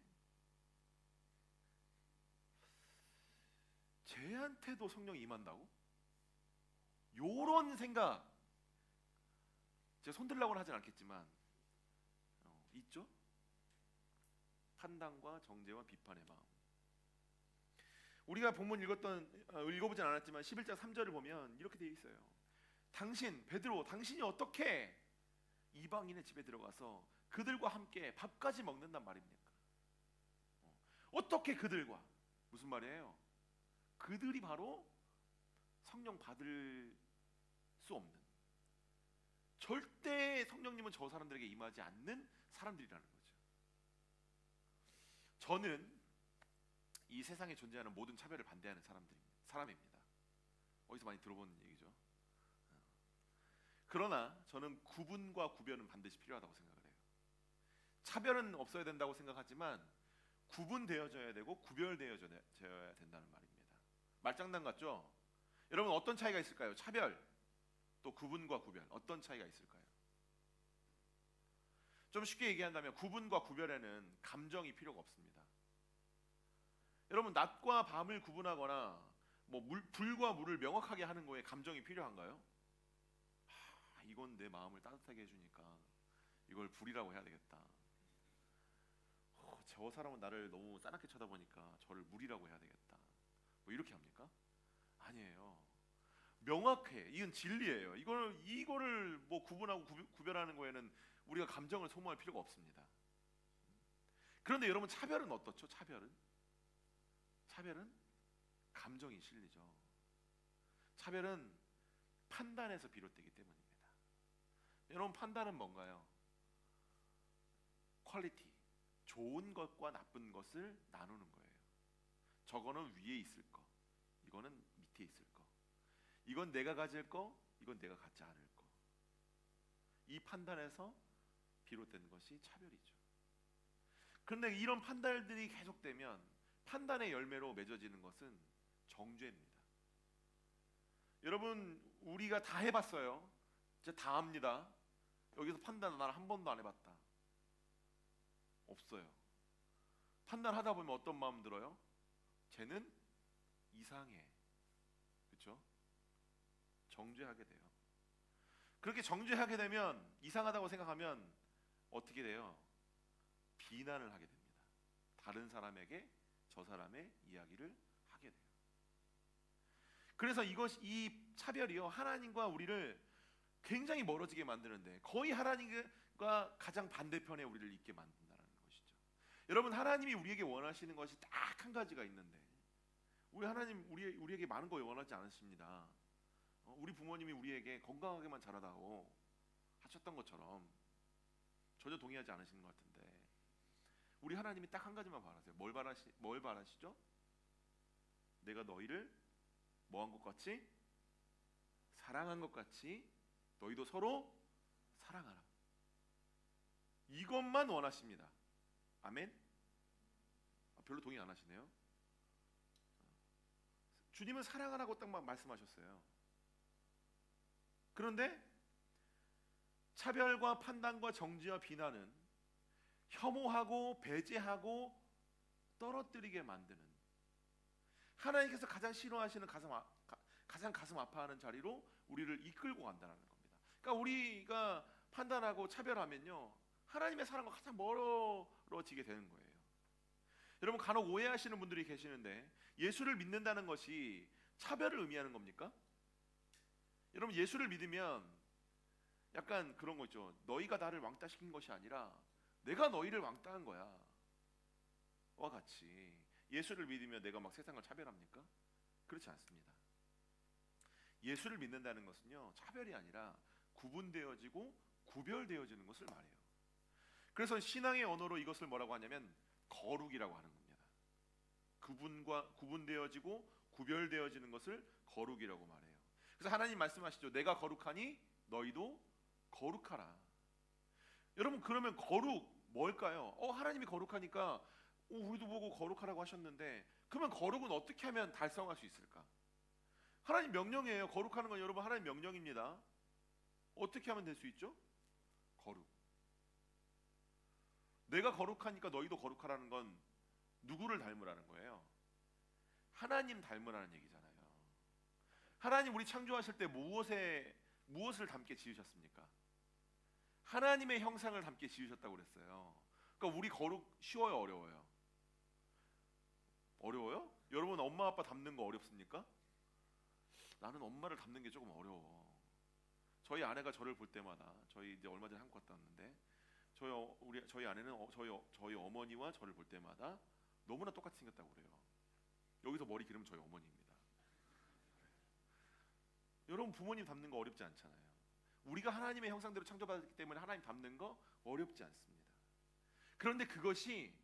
쟤한테도 성령이 임한다고? 요런 생각 제가 손들라고는 하진 않겠지만 있죠? 판단과 정죄와 비판의 마음. 우리가 본문 읽어보진 않았지만 11장 3절을 보면 이렇게 되어 있어요. 당신 베드로 당신이 어떻게 이방인의 집에 들어가서 그들과 함께 밥까지 먹는단 말입니까? 어떻게 그들과? 무슨 말이에요? 그들이 바로 성령 받을 수 없는, 절대 성령님은 저 사람들에게 임하지 않는 사람들이라는 거죠. 저는 이 세상에 존재하는 모든 차별을 반대하는 사람입니다. 어디서 많이 들어본 얘기죠. 그러나 저는 구분과 구별은 반드시 필요하다고 생각을 해요. 차별은 없어야 된다고 생각하지만 구분되어져야 되고 구별되어져야 된다는 말입니다. 말장난 같죠? 여러분 어떤 차이가 있을까요? 차별 또 구분과 구별 어떤 차이가 있을까요? 좀 쉽게 얘기한다면 구분과 구별에는 감정이 필요가 없습니다. 여러분 낮과 밤을 구분하거나 불과 물을 명확하게 하는 거에 감정이 필요한가요? 이건 내 마음을 따뜻하게 해주니까 이걸 불이라고 해야 되겠다. 저 사람은 나를 너무 싸납게 쳐다보니까 저를 물이라고 해야 되겠다. 이렇게 합니까? 아니에요. 명확해. 이건 진리예요. 이거를 구분하고 구별하는 거에는 우리가 감정을 소모할 필요가 없습니다. 그런데 여러분 차별은 어떻죠? 차별은 감정이 실리죠. 차별은 판단에서 비롯되기 때문입니다. 여러분 판단은 뭔가요? 퀄리티, 좋은 것과 나쁜 것을 나누는 거예요. 저거는 위에 있을 거, 이거는 밑에 있을 거, 이건 내가 가질 거, 이건 내가 갖지 않을 거. 이 판단에서 비롯된 것이 차별이죠. 그런데 이런 판단들이 계속되면 판단의 열매로 맺어지는 것은 정죄입니다. 여러분 우리가 다 해봤어요. 이제 다 합니다. 여기서 판단은 나는 한 번도 안 해봤다. 없어요. 판단하다 보면 어떤 마음 들어요? 쟤는 이상해. 그렇죠? 정죄하게 돼요. 그렇게 정죄하게 되면 이상하다고 생각하면 어떻게 돼요? 비난을 하게 됩니다. 다른 사람에게 저 사람의 이야기를 하게 돼요. 그래서 이 차별이요 하나님과 우리를 굉장히 멀어지게 만드는데 거의 하나님과 가장 반대편에 우리를 있게 만든다는 것이죠. 여러분 하나님이 우리에게 원하시는 것이 딱 한 가지가 있는데 하나님 우리에게 많은 걸 원하지 않으십니다. 우리 부모님이 우리에게 건강하게만 자라다오 하셨던 것처럼 전혀 동의하지 않으시는 것 같은데 우리 하나님이 딱 한 가지만 바라세요. 뭘 바라시죠? 내가 너희를 뭐한 것 같이? 사랑한 것 같이 너희도 서로 사랑하라. 이것만 원하십니다. 아멘? 별로 동의 안 하시네요. 주님은 사랑하라고 딱 말씀하셨어요. 그런데 차별과 판단과 정죄와 비난은 혐오하고 배제하고 떨어뜨리게 만드는 하나님께서 가장 싫어하시는 가장 가슴 아파하는 자리로 우리를 이끌고 간다는 겁니다. 그러니까 우리가 판단하고 차별하면요 하나님의 사랑과 가장 멀어지게 되는 거예요. 여러분 간혹 오해하시는 분들이 계시는데 예수를 믿는다는 것이 차별을 의미하는 겁니까? 여러분 예수를 믿으면 약간 그런 거 있죠. 너희가 나를 왕따 시킨 것이 아니라 내가 너희를 왕따한 거야 와 같이 예수를 믿으면 내가 막 세상을 차별합니까? 그렇지 않습니다. 예수를 믿는다는 것은요 차별이 아니라 구분되어지고 구별되어지는 것을 말해요. 그래서 신앙의 언어로 이것을 뭐라고 하냐면 거룩이라고 하는 겁니다. 구분되어지고 구별되어지는 것을 거룩이라고 말해요. 그래서 하나님 말씀하시죠. 내가 거룩하니 너희도 거룩하라. 여러분, 그러면 거룩 뭘까요? 하나님이 거룩하니까 우리도 보고 거룩하라고 하셨는데, 그러면 거룩은 어떻게 하면 달성할 수 있을까? 하나님 명령이에요. 거룩하는 건 여러분 하나님 명령입니다. 어떻게 하면 될 수 있죠? 거룩. 내가 거룩하니까 너희도 거룩하라는 건 누구를 닮으라는 거예요? 하나님 닮으라는 얘기잖아요. 하나님 우리 창조하실 때 무엇을 닮게 지으셨습니까? 하나님의 형상을 닮게 지으셨다고 그랬어요. 그러니까 우리 거룩 쉬워요, 어려워요? 어려워요? 여러분 엄마 아빠 닮는 거 어렵습니까? 나는 엄마를 닮는 게 조금 어려워. 저희 아내가 저를 볼 때마다, 저희 이제 얼마 전에 한국 갔다 왔는데 저희 아내는 저희 어머니와 저를 볼 때마다 너무나 똑같이 생겼다고 그래요. 여기서 머리 기르면 저희 어머니입니다. 여러분 부모님 닮는 거 어렵지 않잖아요. 우리가 하나님의 형상대로 창조받았기 때문에 하나님 닮는 거 어렵지 않습니다. 그런데 그것이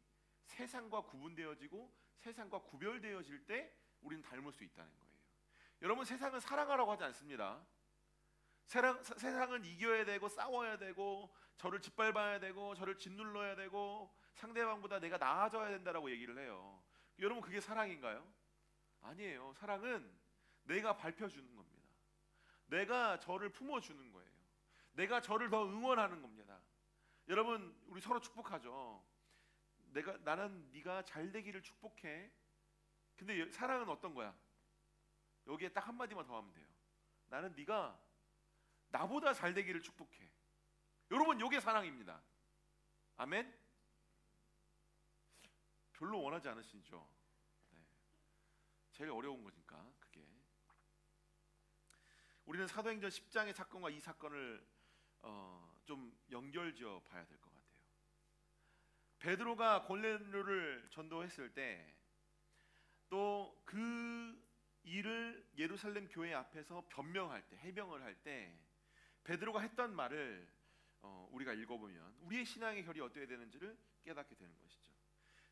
세상과 구분되어지고 세상과 구별되어질 때 우리는 닮을 수 있다는 거예요. 여러분, 세상은 사랑하라고 하지 않습니다. 세상은 이겨야 되고 싸워야 되고 저를 짓밟아야 되고 저를 짓눌러야 되고 상대방보다 내가 나아져야 된다라고 얘기를 해요. 여러분, 그게 사랑인가요? 아니에요. 사랑은 내가 밝혀주는 겁니다. 내가 저를 품어주는 거예요. 내가 저를 더 응원하는 겁니다. 여러분, 우리 서로 축복하죠. 나는 네가 잘 되기를 축복해. 근데 사랑은 어떤 거야? 여기에 딱 한마디만 더 하면 돼요. 나는 네가 나보다 잘 되기를 축복해. 여러분, 이게 사랑입니다. 아멘? 별로 원하지 않으시죠? 네. 제일 어려운 거니까 그게. 우리는 사도행전 10장의 사건과 이 사건을 좀 연결지어 봐야 될 것 같아요. 베드로가 골넬료를 전도했을 때, 또 그 일을 예루살렘 교회 앞에서 변명할 때, 해명을 할 때 베드로가 했던 말을 우리가 읽어보면 우리의 신앙의 결이 어떻게 되는지를 깨닫게 되는 것이죠.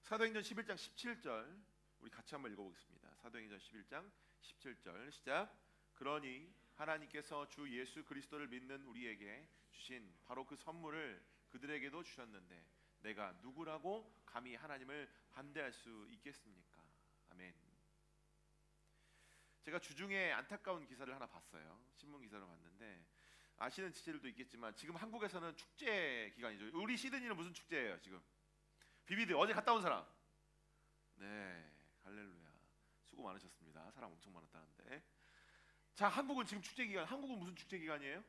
사도행전 11장 17절 우리 같이 한번 읽어보겠습니다. 사도행전 11장 17절 시작. 그러니 하나님께서 주 예수 그리스도를 믿는 우리에게 주신 바로 그 선물을 그들에게도 주셨는데 내가 누구라고 감히 하나님을 반대할 수 있겠습니까? 아멘. 제가 주중에 안타까운 기사를 하나 봤어요. 신문 기사를 봤는데 아시는 지체들도 있겠지만 지금 한국에서는 축제 기간이죠. 우리 시드니는 무슨 축제예요 지금? 비비드 어제 갔다 온 사람? 네, 할렐루야. 수고 많으셨습니다. 사람 엄청 많았다는데. 자, 한국은 지금 축제 기간. 한국은 무슨 축제 기간이에요?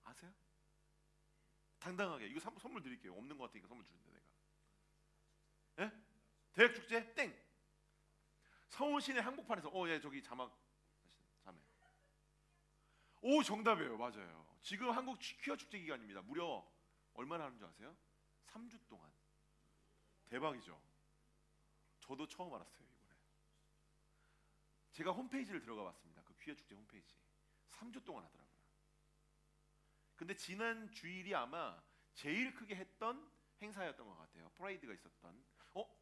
아세요? 당당하게 이거 선물 드릴게요. 없는 것 같으니까 선물 주는데 내가. 예? 대학 축제 땡. 서울 시내 한복판에서 예 저기 자매. 오 정답이에요. 맞아요. 지금 한국 퀴어 축제 기간입니다. 무려 얼마나 하는 줄 아세요? 3주 동안. 대박이죠. 저도 처음 알았어요 이번에. 제가 홈페이지를 들어가 봤습니다. 그 퀴어 축제 홈페이지. 3주 동안 하더라고요. 근데 지난 주일이 아마 제일 크게 했던 행사였던 것 같아요. 퍼레이드가 있었던.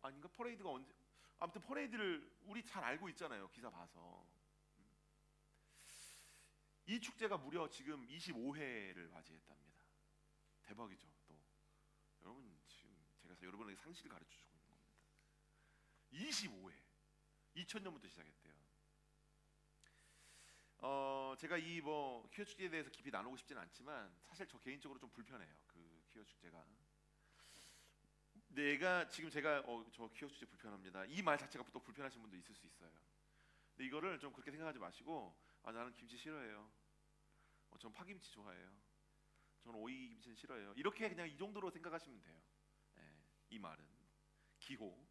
아닌가? 퍼레이드가 언제? 아무튼 퍼레이드를 우리 잘 알고 있잖아요. 기사 봐서. 이 축제가 무려 지금 25회를 맞이했답니다. 대박이죠. 또 여러분 지금 제가 여러분에게 상식을 가르쳐 주고 있는 겁니다. 25회. 2000년부터 시작했대요. 제가 이 퀴어 축제에 대해서 깊이 나누고 싶지는 않지만 사실 저 개인적으로 좀 불편해요. 그 퀴어 축제가. 제가 저 퀴어 축제 불편합니다. 이 말 자체가 또 불편하신 분도 있을 수 있어요. 근데 이거를 좀 그렇게 생각하지 마시고 나는 김치 싫어해요. 전 파김치 좋아해요. 저는 오이김치는 싫어해요. 이렇게 그냥 이 정도로 생각하시면 돼요. 이 말은 기호.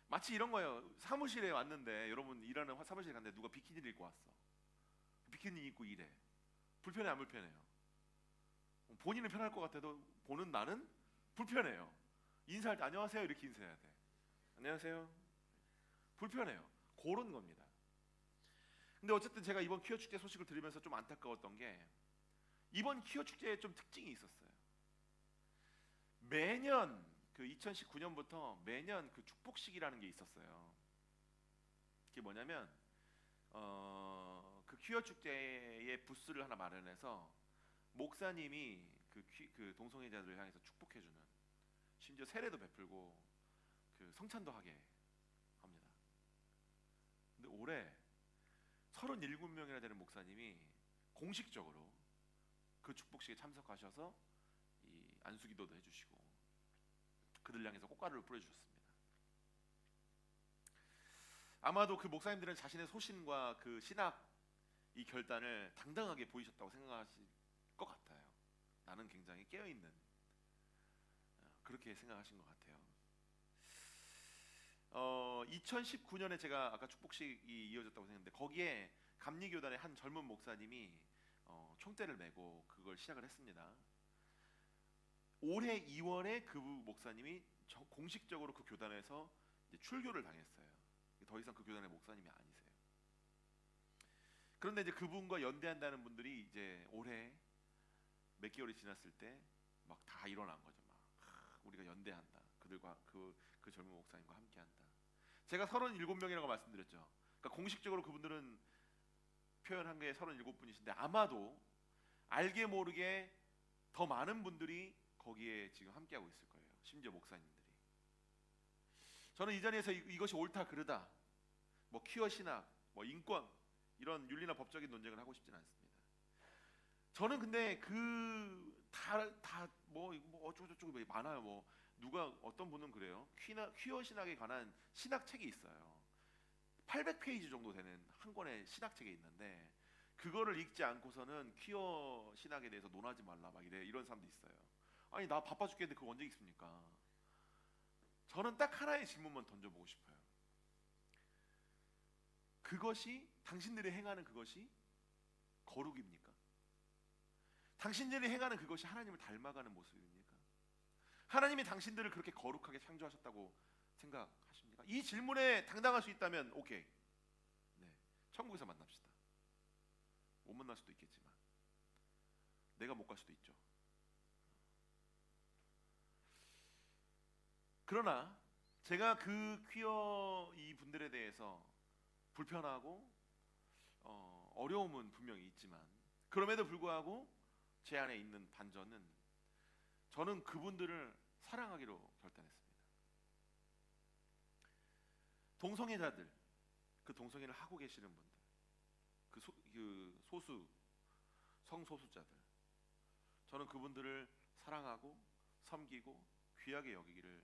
마치 이런 거예요. 사무실에 왔는데 여러분 일하는 사무실에 갔는데 누가 비키니를 입고 왔어. 비키니 입고 일해. 불편해 안 불편해요? 본인은 편할 것 같아도 보는 나는 불편해요. 인사할 때 안녕하세요 이렇게 인사해야 돼. 안녕하세요. 불편해요. 그런 겁니다. 근데 어쨌든 제가 이번 퀴어 축제 소식을 들으면서 좀 안타까웠던 게 이번 퀴어 축제에 좀 특징이 있었어요. 매년 그 2019년부터 매년 그 축복식이라는 게 있었어요. 그게 뭐냐면 그 퀴어 축제의 부스를 하나 마련해서 목사님이 그 동성애자들을 향해서 축복해주는, 심지어 세례도 베풀고 그 성찬도 하게 합니다. 근데 올해 37명이나 되는 목사님이 공식적으로 그 축복식에 참석하셔서 이 안수기도도 해주시고 그들 향해서 꽃가루를 뿌려주셨습니다. 아마도 그 목사님들은 자신의 소신과 그 신학 이 결단을 당당하게 보이셨다고 생각하실 것 같아요. 나는 굉장히 깨어있는, 그렇게 생각하신 것 같아요. 2019년에 제가 아까 축복식이 이어졌다고 했는데 거기에 감리교단의 한 젊은 목사님이 총대를 메고 그걸 시작을 했습니다. 올해 2월에 그 목사님이 공식적으로 그 교단에서 이제 출교를 당했어요. 더 이상 그 교단의 목사님이 아니세요. 그런데 이제 그분과 연대한다는 분들이 이제 올해 몇 개월이 지났을 때 막 다 일어난 거죠. 막 우리가 연대한다. 그들과 그 젊은 목사님과 함께한다. 제가 37명이라고 말씀드렸죠. 그러니까 공식적으로 그분들은 표현한 게 37분이신데 아마도 알게 모르게 더 많은 분들이 거기에 지금 함께하고 있을 거예요. 심지어 목사님들이. 저는 이 자리에서 이것이 옳다 그르다, 뭐 퀴어 신학, 뭐 인권 이런 윤리나 법적인 논쟁을 하고 싶지는 않습니다. 저는 근데 뭐 어쩌고저쩌고 많아요. 뭐 누가 어떤 분은 그래요. 퀴어 신학에 관한 신학책이 있어요. 800페이지 정도 되는 한 권의 신학책이 있는데 그거를 읽지 않고서는 퀴어 신학에 대해서 논하지 말라 막 이런 사람도 있어요. 아니 나 바빠 죽겠는데 그거 언제 읽습니까? 저는 딱 하나의 질문만 던져보고 싶어요. 그것이 당신들이 행하는 그것이 거룩입니까? 당신들이 행하는 그것이 하나님을 닮아가는 모습입니까? 하나님이 당신들을 그렇게 거룩하게 창조하셨다고 생각하십니까? 이 질문에 당당할 수 있다면 오케이. 네, 천국에서 만납시다. 못 만날 수도 있겠지만 내가 못 갈 수도 있죠. 그러나 제가 그 퀴어 이 분들에 대해서 불편하고 어려움은 분명히 있지만 그럼에도 불구하고 제 안에 있는 반전은 저는 그분들을 사랑하기로 결단했습니다. 동성애자들, 그 동성애를 하고 계시는 분들, 그 소수 성소수자들, 저는 그분들을 사랑하고 섬기고 귀하게 여기기를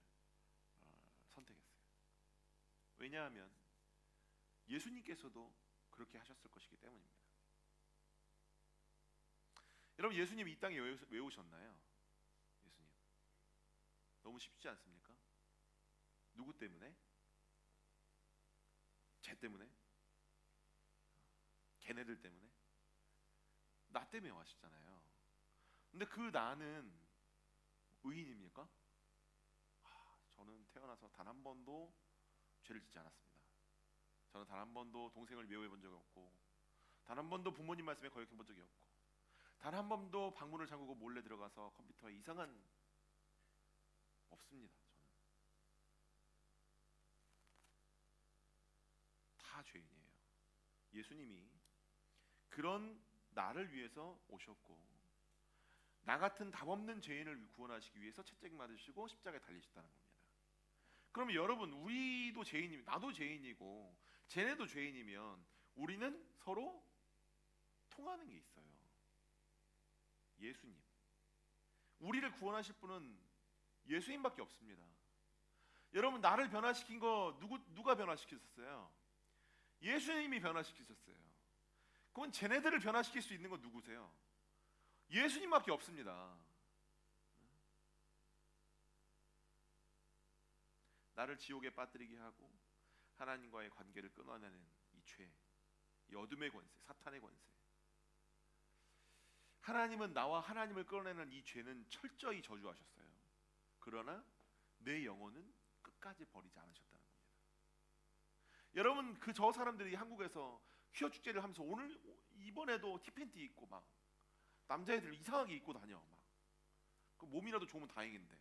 선택했어요. 왜냐하면 예수님께서도 그렇게 하셨을 것이기 때문입니다. 여러분, 예수님 이 땅에 왜 오셨나요? 예수님 너무 쉽지 않습니까? 누구 때문에? 쟤 때문에? 걔네들 때문에? 나 때문에 와셨잖아요. 근데 그 나는 의인입니까? 저는 태어나서 단 한 번도 죄를 짓지 않았습니다. 저는 단 한 번도 동생을 미워해 본 적이 없고, 단 한 번도 부모님 말씀에 거역해 본 적이 없고, 단 한 번도 방문을 잠그고 몰래 들어가서 컴퓨터에 이상한 없습니다. 저는 다 죄인이에요. 예수님이 그런 나를 위해서 오셨고, 나 같은 답 없는 죄인을 구원하시기 위해서 채찍 맞으시고 십자가에 달리셨다는 겁니다. 그러면 여러분, 우리도 죄인이면, 나도 죄인이고 쟤네도 죄인이면 우리는 서로 통하는 게 있어요. 예수님. 우리를 구원하실 분은 예수님밖에 없습니다. 여러분, 나를 변화시킨 거 누가 변화시키셨어요? 예수님이 변화시키셨어요. 그건 쟤네들을 변화시킬 수 있는 건 누구세요? 예수님밖에 없습니다. 나를 지옥에 빠뜨리게 하고 하나님과의 관계를 끊어내는 이 죄, 이 어둠의 권세, 사탄의 권세. 하나님은 나와 하나님을 끊어내는 이 죄는 철저히 저주하셨어요. 그러나 내 영혼은 끝까지 버리지 않으셨다는 겁니다. 여러분, 저 사람들이 한국에서 퀴어 축제를 하면서 이번에도 티팬티 입고 막 남자애들 이상하게 입고 다녀. 막 그 몸이라도 좋으면 다행인데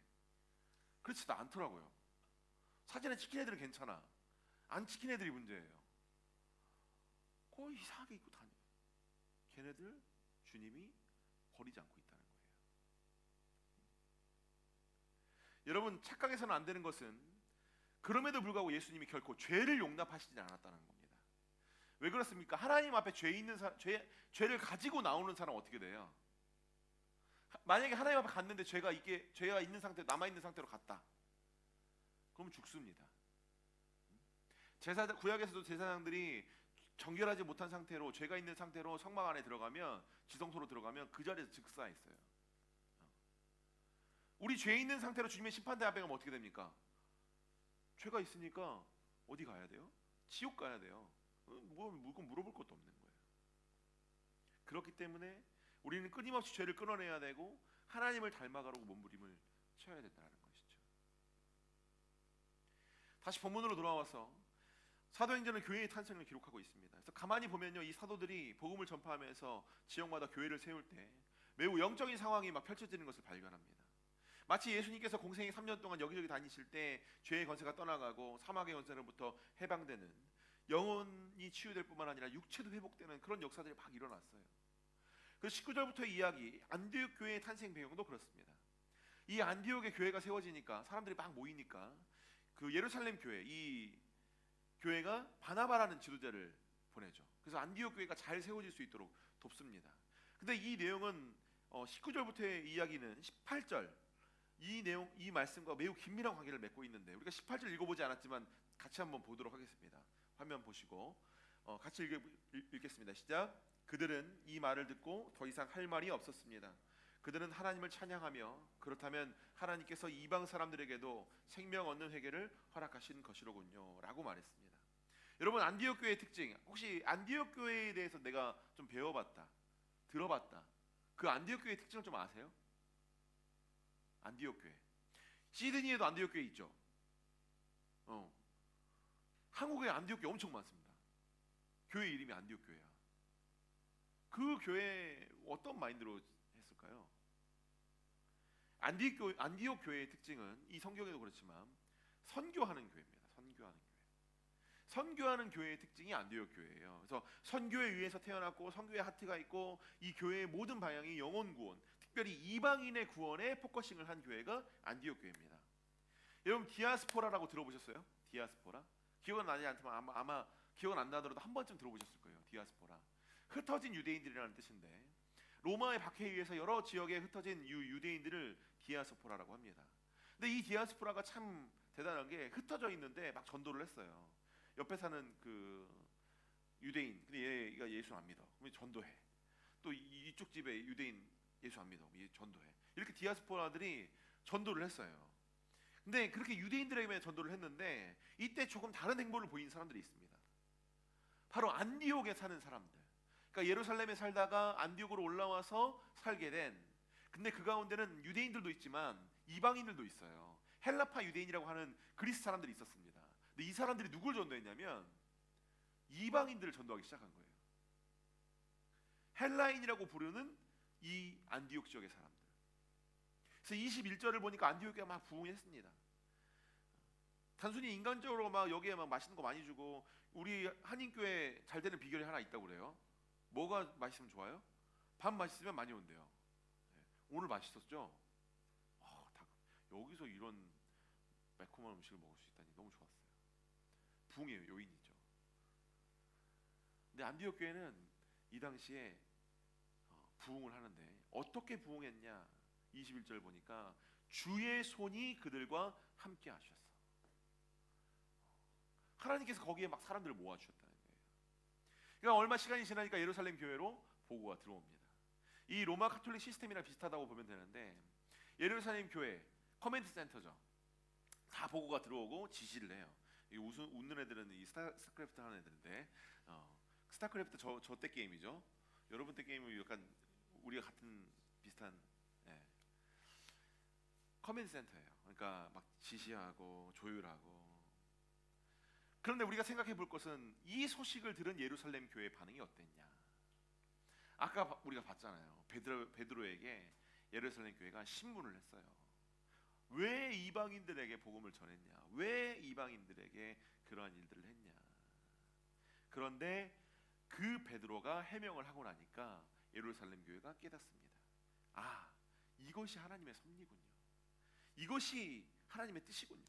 그렇지도 않더라고요. 사진에 찍힌 애들은 괜찮아. 안 찍힌 애들이 문제예요. 거의 이상하게 입고 다녀. 걔네들 주님이 버리지 않고 있다는 거예요. 여러분, 착각해서는 안 되는 것은 그럼에도 불구하고 예수님이 결코 죄를 용납하시지 않았다는 겁니다. 왜 그렇습니까? 하나님 앞에 죄를 가지고 나오는 사람 어떻게 돼요? 만약에 하나님 앞에 갔는데 죄가 있는 상태, 남아 있는 상태로 갔다. 그러면 죽습니다. 구약에서도 제사장들이 정결하지 못한 상태로, 죄가 있는 상태로 성막 안에 들어가면, 지성소로 들어가면 그 자리에서 즉사했어요. 우리 죄 있는 상태로 주님의 심판대 앞에 가면 어떻게 됩니까? 죄가 있으니까 어디 가야 돼요? 지옥 가야 돼요. 물어볼 것도 없는 거예요. 그렇기 때문에 우리는 끊임없이 죄를 끊어내야 되고 하나님을 닮아가려고 몸부림을 쳐야 된다는 것이죠. 다시 본문으로 돌아와서 사도행전은 교회의 탄생을 기록하고 있습니다. 그래서 가만히 보면요, 이 사도들이 복음을 전파하면서 지역마다 교회를 세울 때 매우 영적인 상황이 막 펼쳐지는 것을 발견합니다. 마치 예수님께서 공생의 3년 동안 여기저기 다니실 때 죄의 권세가 떠나가고 사막의 권세로부터 해방되는, 영혼이 치유될 뿐만 아니라 육체도 회복되는 그런 역사들이 막 일어났어요. 그 19절부터의 이야기, 안디옥 교회의 탄생 배경도 그렇습니다. 이 안디옥의 교회가 세워지니까, 사람들이 막 모이니까 그 예루살렘 교회, 이 교회가 바나바라는 지도자를 보내죠. 그래서 안디옥 교회가 잘 세워질 수 있도록 돕습니다. 근데 이 내용은 19절부터의 이야기는 18절, 이 말씀과 매우 긴밀한 관계를 맺고 있는데, 우리가 18절 읽어보지 않았지만 같이 한번 보도록 하겠습니다. 화면 보시고 같이 읽겠습니다. 시작. 그들은 이 말을 듣고 더 이상 할 말이 없었습니다. 그들은 하나님을 찬양하며, 그렇다면 하나님께서 이방 사람들에게도 생명 얻는 회개를 허락하신 것이로군요 라고 말했습니다. 여러분, 안디옥 교회의 특징, 혹시 안디옥 교회에 대해서 내가 좀 배워봤다, 들어봤다, 그 안디옥 교회의 특징을 좀 아세요? 안디옥 교회, 시드니에도 안디옥 교회 있죠. 한국에 안디옥 교회 엄청 많습니다. 교회 이름이 안디옥 교회야. 그 교회 어떤 마인드로 했을까요? 안디옥 교회의 특징은 이 성경에도 그렇지만 선교하는 교회입니다. 선교하는 교회의 특징이 안디옥 교회예요. 그래서 선교에 의해서 태어났고, 선교의 하트가 있고, 이 교회의 모든 방향이 영혼 구원, 특별히 이방인의 구원에 포커싱을 한 교회가 안디옥 교회입니다. 여러분, 디아스포라라고 들어보셨어요? 디아스포라? 기억은 나지 않지만 아마 기억은 안 나더라도 한 번쯤 들어보셨을 거예요. 디아스포라, 흩어진 유대인들이라는 뜻인데, 로마의 박해에 의해서 여러 지역에 흩어진 유대인들을 디아스포라라고 합니다. 근데 이 디아스포라가 참 대단한 게, 흩어져 있는데 막 전도를 했어요. 옆에 사는 그 유대인, 근데 얘가 예수 안 믿어, 그러면 전도해. 또 이쪽 집에 유대인 예수 안 믿어, 전도해. 이렇게 디아스포라들이 전도를 했어요. 근데 그렇게 유대인들에게 전도를 했는데, 이때 조금 다른 행보를 보이는 사람들이 있습니다. 바로 안디옥에 사는 사람들. 그러니까 예루살렘에 살다가 안디옥으로 올라와서 살게 된, 근데 그 가운데는 유대인들도 있지만 이방인들도 있어요. 헬라파 유대인이라고 하는 그리스 사람들이 있었습니다. 근데 이 사람들이 누굴 전도했냐면 이방인들을 전도하기 시작한 거예요. 헬라인이라고 부르는 이 안디옥 지역의 사람들. 그래서 21절을 보니까 안디옥에 막 부흥했습니다. 단순히 인간적으로 막 여기에 막 맛있는 거 많이 주고, 우리 한인교회 잘 되는 비결이 하나 있다고 그래요. 뭐가 맛있으면 좋아요? 밥 맛있으면 많이 온대요. 오늘 맛있었죠? 여기서 이런 매콤한 음식을 먹을 수 있다니 너무 좋았어요. 부흥의 요인이죠. 근데 안디옥 교회는 이 당시에 부흥을 하는데, 어떻게 부흥했냐? 21절 보니까 주의 손이 그들과 함께 하셨어. 하나님께서 거기에 막 사람들을 모아주셨다는 거예요. 그러니까 얼마 시간이 지나니까 예루살렘 교회로 보고가 들어옵니다. 이 로마 카톨릭 시스템이랑 비슷하다고 보면 되는데, 예루살렘 교회 커맨드 센터죠. 다 보고가 들어오고 지시를 해요. 이 웃는 애들은 이 스타크래프트 하는 애들인데, 스타크래프트 저 때 게임이죠. 여러분 때 게임은 약간 우리가 같은 비슷한 커맨드 센터예요. 그러니까 막 지시하고 조율하고. 그런데 우리가 생각해 볼 것은, 이 소식을 들은 예루살렘 교회의 반응이 어땠냐? 아까 우리가 봤잖아요. 베드로에게 예루살렘 교회가 신문을 했어요. 왜 이방인들에게 복음을 전했냐? 왜 이방인들에게 그러한 일들을 했냐? 그런데 그 베드로가 해명을 하고 나니까 예루살렘 교회가 깨닫습니다. 아, 이것이 하나님의 섭리군요. 이것이 하나님의 뜻이군요.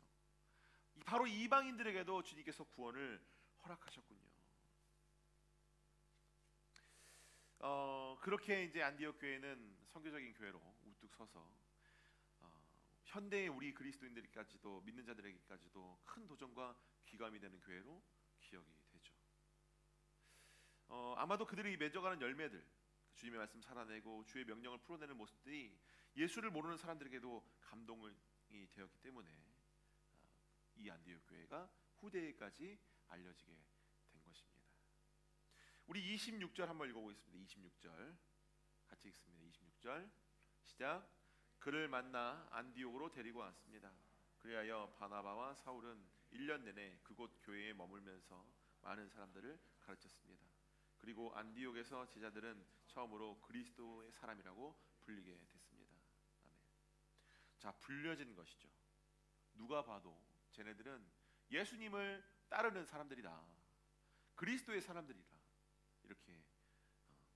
바로 이방인들에게도 주님께서 구원을 허락하셨군요. 그렇게 이제 안디옥 교회는 선교적인 교회로 우뚝 서서 현대의 우리 그리스도인들까지도, 믿는 자들에게까지도 큰 도전과 귀감이 되는 교회로 기억이 되죠. 아마도 그들이 맺어가는 열매들, 주님의 말씀 살아내고 주의 명령을 풀어내는 모습들이 예수를 모르는 사람들에게도 감동이 되었기 때문에 이 안디옥 교회가 후대에까지 알려지게 된 것입니다. 우리 26절 한번 읽어보겠습니다. 26절 같이 읽습니다. 26절 시작. 그를 만나 안디옥으로 데리고 왔습니다. 그리하여 바나바와 사울은 1년 내내 그곳 교회에 머물면서 많은 사람들을 가르쳤습니다. 그리고 안디옥에서 제자들은 처음으로 그리스도의 사람이라고 불리게 됐습니다. 아멘. 자, 불려진 것이죠. 누가 봐도 쟤네들은 예수님을 따르는 사람들이다, 그리스도의 사람들이다, 이렇게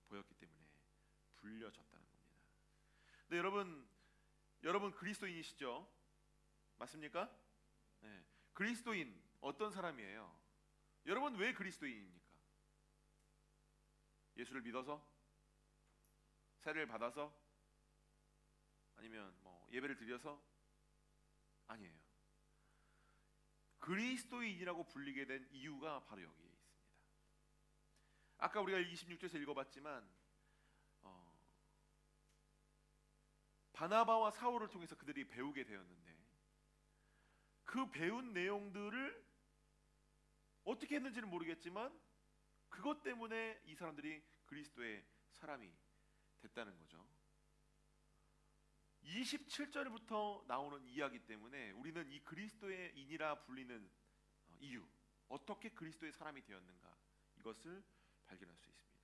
보였기 때문에 불려졌다는 겁니다. 근데 여러분 그리스도인이시죠? 맞습니까? 네. 그리스도인 어떤 사람이에요? 여러분 왜 그리스도인입니까? 예수를 믿어서? 세례를 받아서? 아니면 뭐 예배를 드려서? 아니에요. 그리스도인이라고 불리게 된 이유가 바로 여기에 있습니다. 아까 우리가 26절에서 읽어봤지만 바나바와 사울을 통해서 그들이 배우게 되었는데 그 배운 내용들을 어떻게 했는지는 모르겠지만 그것 때문에 이 사람들이 그리스도의 사람이 됐다는 거죠. 27절부터 나오는 이야기 때문에 우리는 이 그리스도의 인이라 불리는 이유, 어떻게 그리스도의 사람이 되었는가, 이것을 발견할 수 있습니다.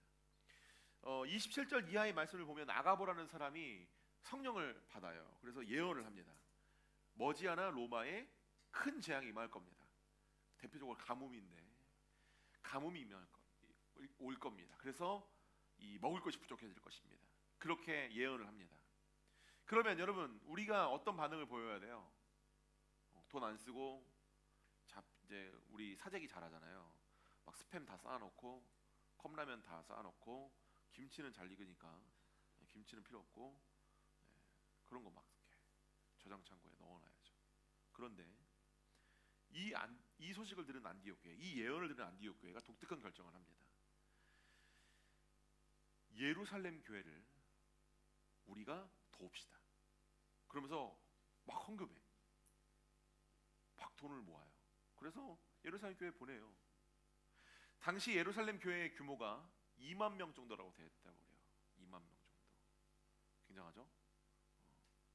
27절 이하의 말씀을 보면 아가보라는 사람이 성령을 받아요. 그래서 예언을 합니다. 머지않아 로마에 큰 재앙이 임할 겁니다. 대표적으로 가뭄인데 가뭄이 올 겁니다. 그래서 이 먹을 것이 부족해질 것입니다. 그렇게 예언을 합니다. 그러면 여러분 우리가 어떤 반응을 보여야 돼요? 돈 안 쓰고 이제 우리 사재기 잘하잖아요. 막 스팸 다 쌓아놓고 컵라면 다 쌓아놓고 김치는 잘 익으니까 김치는 필요 없고 그런 거 막 저장 창고에 넣어놔야죠. 그런데 이 소식을 들은 안디옥 교회, 이 예언을 들은 안디옥 교회가 독특한 결정을 합니다. 예루살렘 교회를 우리가 도웁시다. 그러면서 막 헌금해, 막 돈을 모아요. 그래서 예루살렘 교회에 보내요. 당시 예루살렘 교회의 규모가 2만 명 정도라고 되었다고 그래요. 2만 명 정도. 굉장하죠?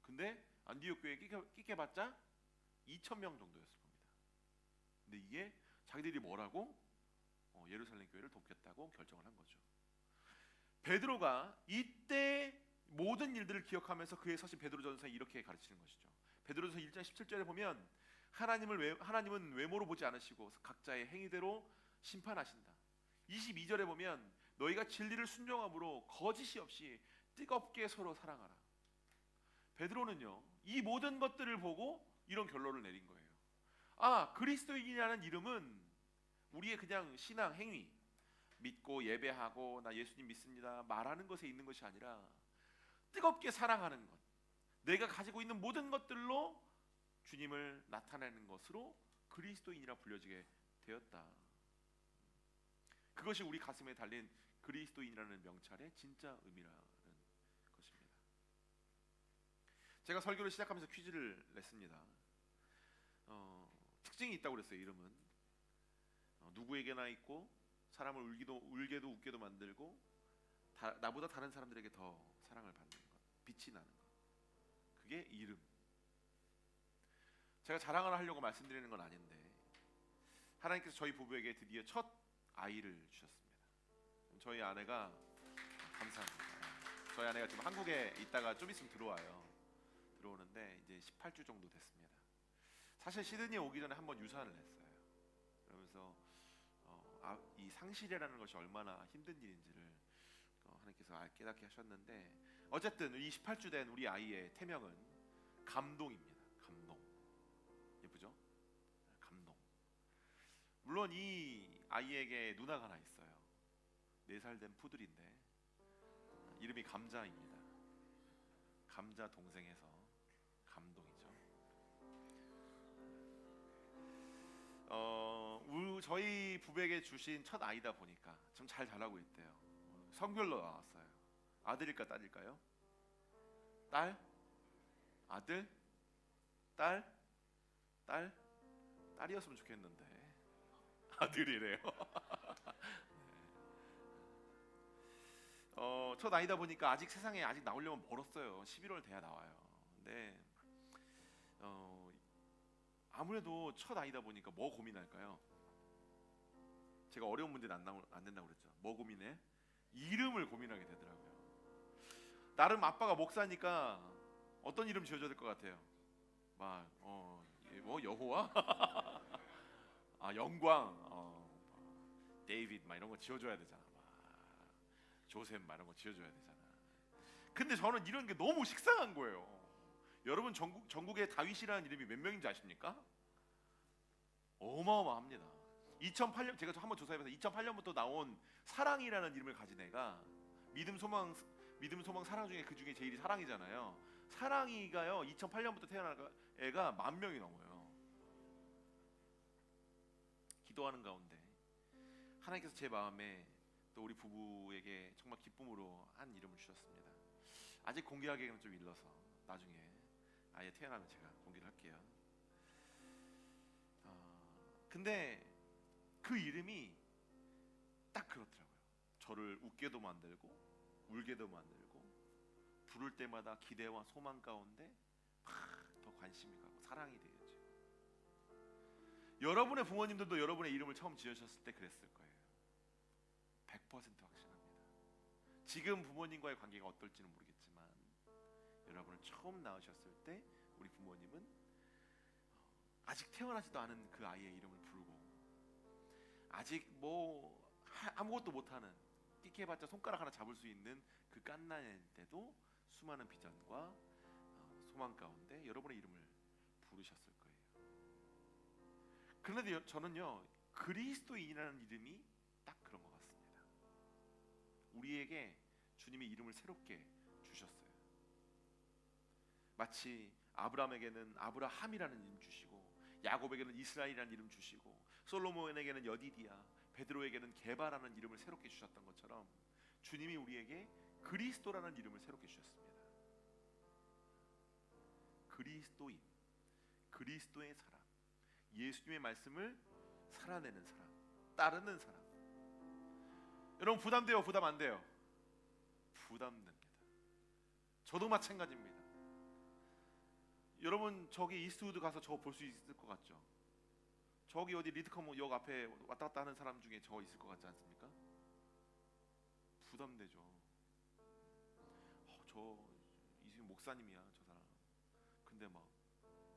근데 안디옥 교회에 끼껴봤자 2천 명 정도였을 겁니다. 근데 이게 자기들이 뭐라고? 예루살렘 교회를 돕겠다고 결정을 한 거죠. 베드로가 이때 모든 일들을 기억하면서 그의 서신 베드로전서에 이렇게 가르치는 것이죠. 베드로전서 1장 17절에 보면 하나님은 외모로 보지 않으시고 각자의 행위대로 심판하신다. 22절에 보면 너희가 진리를 순종함으로 거짓이 없이 뜨겁게 서로 사랑하라. 베드로는요 이 모든 것들을 보고 이런 결론을 내린 거예요. 아, 그리스도인이라는 이름은 우리의 그냥 신앙 행위, 믿고 예배하고 나 예수님 믿습니다 말하는 것에 있는 것이 아니라 뜨겁게 사랑하는 것, 내가 가지고 있는 모든 것들로 주님을 나타내는 것으로 그리스도인이라 불려지게 되었다. 그것이 우리 가슴에 달린 그리스도인이라는 명찰의 진짜 의미라는 것입니다. 제가 설교를 시작하면서 퀴즈를 냈습니다. 특징이 있다고 그랬어요. 이름은 누구에게나 있고 사람을 울게도 웃게도 만들고 나보다 다른 사람들에게 더 사랑을 받는 것, 빛이 나는 것, 그게 이름. 제가 자랑을 하려고 말씀드리는 건 아닌데 하나님께서 저희 부부에게 드디어 첫 아이를 주셨습니다. 저희 아내가 감사합니다. 저희 아내가 지금 한국에 있다가 좀 있으면 들어오는데 이제 18주 정도 됐습니다. 사실 시드니에 오기 전에 한번 유산을 했어요. 그러면서 이 상실이라는 것이 얼마나 힘든 일인지를 하나님께서 깨닫게 하셨는데, 어쨌든 이 18주 된 우리 아이의 태명은 감동입니다. 감동. 예쁘죠? 감동. 물론 이 아이에게 누나가 하나 있어요. 4살 된 푸들인데 이름이 감자입니다. 감자 동생에서 감동이죠. 저희 부백에 주신 첫 아이다 보니까 좀 잘 자라고 있대요. 성별로 나왔어요. 아들일까 딸일까요? 딸? 아들? 딸? 딸이었으면 좋겠는데 아들이래요. 첫 아이다 보니까 아직 세상에 아직 나오려면 멀었어요. 11월 돼야 나와요. 근데 아무래도 첫 아이다 보니까 뭐 고민할까요? 제가 어려운 문제는 안 된다고 그랬죠. 뭐 고민해? 이름을 고민하게 되더라고요. 나름 아빠가 목사니까 어떤 이름 지어줘야 될 것 같아요? 막 뭐 여호와? 아 영광, 데이빗 막 이런 거 지어줘야 되잖아. 막 조셉 막 이런 거 지어줘야 되잖아. 근데 저는 이런 게 너무 식상한 거예요. 여러분 전국에 다윗이라는 이름이 몇 명인지 아십니까? 어마어마합니다. 2008년 제가 한번 조사해봐서 2008년부터 나온 사랑이라는 이름을 가진 애가 믿음 소망 사랑 중에 그 중에 제일이 사랑이잖아요. 사랑이가요 2008년부터 태어난 애가 10,000명이 넘어요. 기도하는 가운데 하나님께서 제 마음에 또 우리 부부에게 정말 기쁨으로 한 이름을 주셨습니다. 아직 공개하기에는 좀 일러서 나중에 아예 태어나면 제가 공개를 할게요. 근데 그 이름이 딱 그렇더라고요. 저를 웃게도 만들고 울게도 만들고 부를 때마다 기대와 소망 가운데 막 더 관심이 가고 사랑이 되겠죠. 여러분의 부모님들도 여러분의 이름을 처음 지으셨을 때 그랬을 거예요. 100% 확신합니다. 지금 부모님과의 관계가 어떨지는 모르겠지만 여러분을 처음 낳으셨을 때 우리 부모님은 아직 태어나지도 않은 그 아이의 이름을 부르고 아직 뭐 아무것도 못하는 끽해봤자 손가락 하나 잡을 수 있는 그 갓난일 때도 수많은 비전과 소망 가운데 여러분의 이름을 부르셨을 거예요. 그런데 저는요 그리스도인이라는 이름이 딱 그런 것 같습니다. 우리에게 주님의 이름을 새롭게 주셨어요. 마치 아브라함에게는 아브라함이라는 이름 주시고 야곱에게는 이스라엘이라는 이름 주시고 솔로몬에게는 여디디야, 베드로에게는 게바라는 이름을 새롭게 주셨던 것처럼 주님이 우리에게 그리스도라는 이름을 새롭게 주셨습니다. 그리스도인, 그리스도의 사람, 예수님의 말씀을 살아내는 사람, 따르는 사람. 여러분 부담돼요? 부담 안 돼요? 부담됩니다. 저도 마찬가지입니다. 여러분 저기 이스트우드 가서 저 볼 수 있을 것 같죠? 저기 어디 리드커머 역 앞에 왔다 갔다 하는 사람 중에 저 있을 것 같지 않습니까? 부담되죠. 저 이승윤 목사님이야 저 사람. 근데 막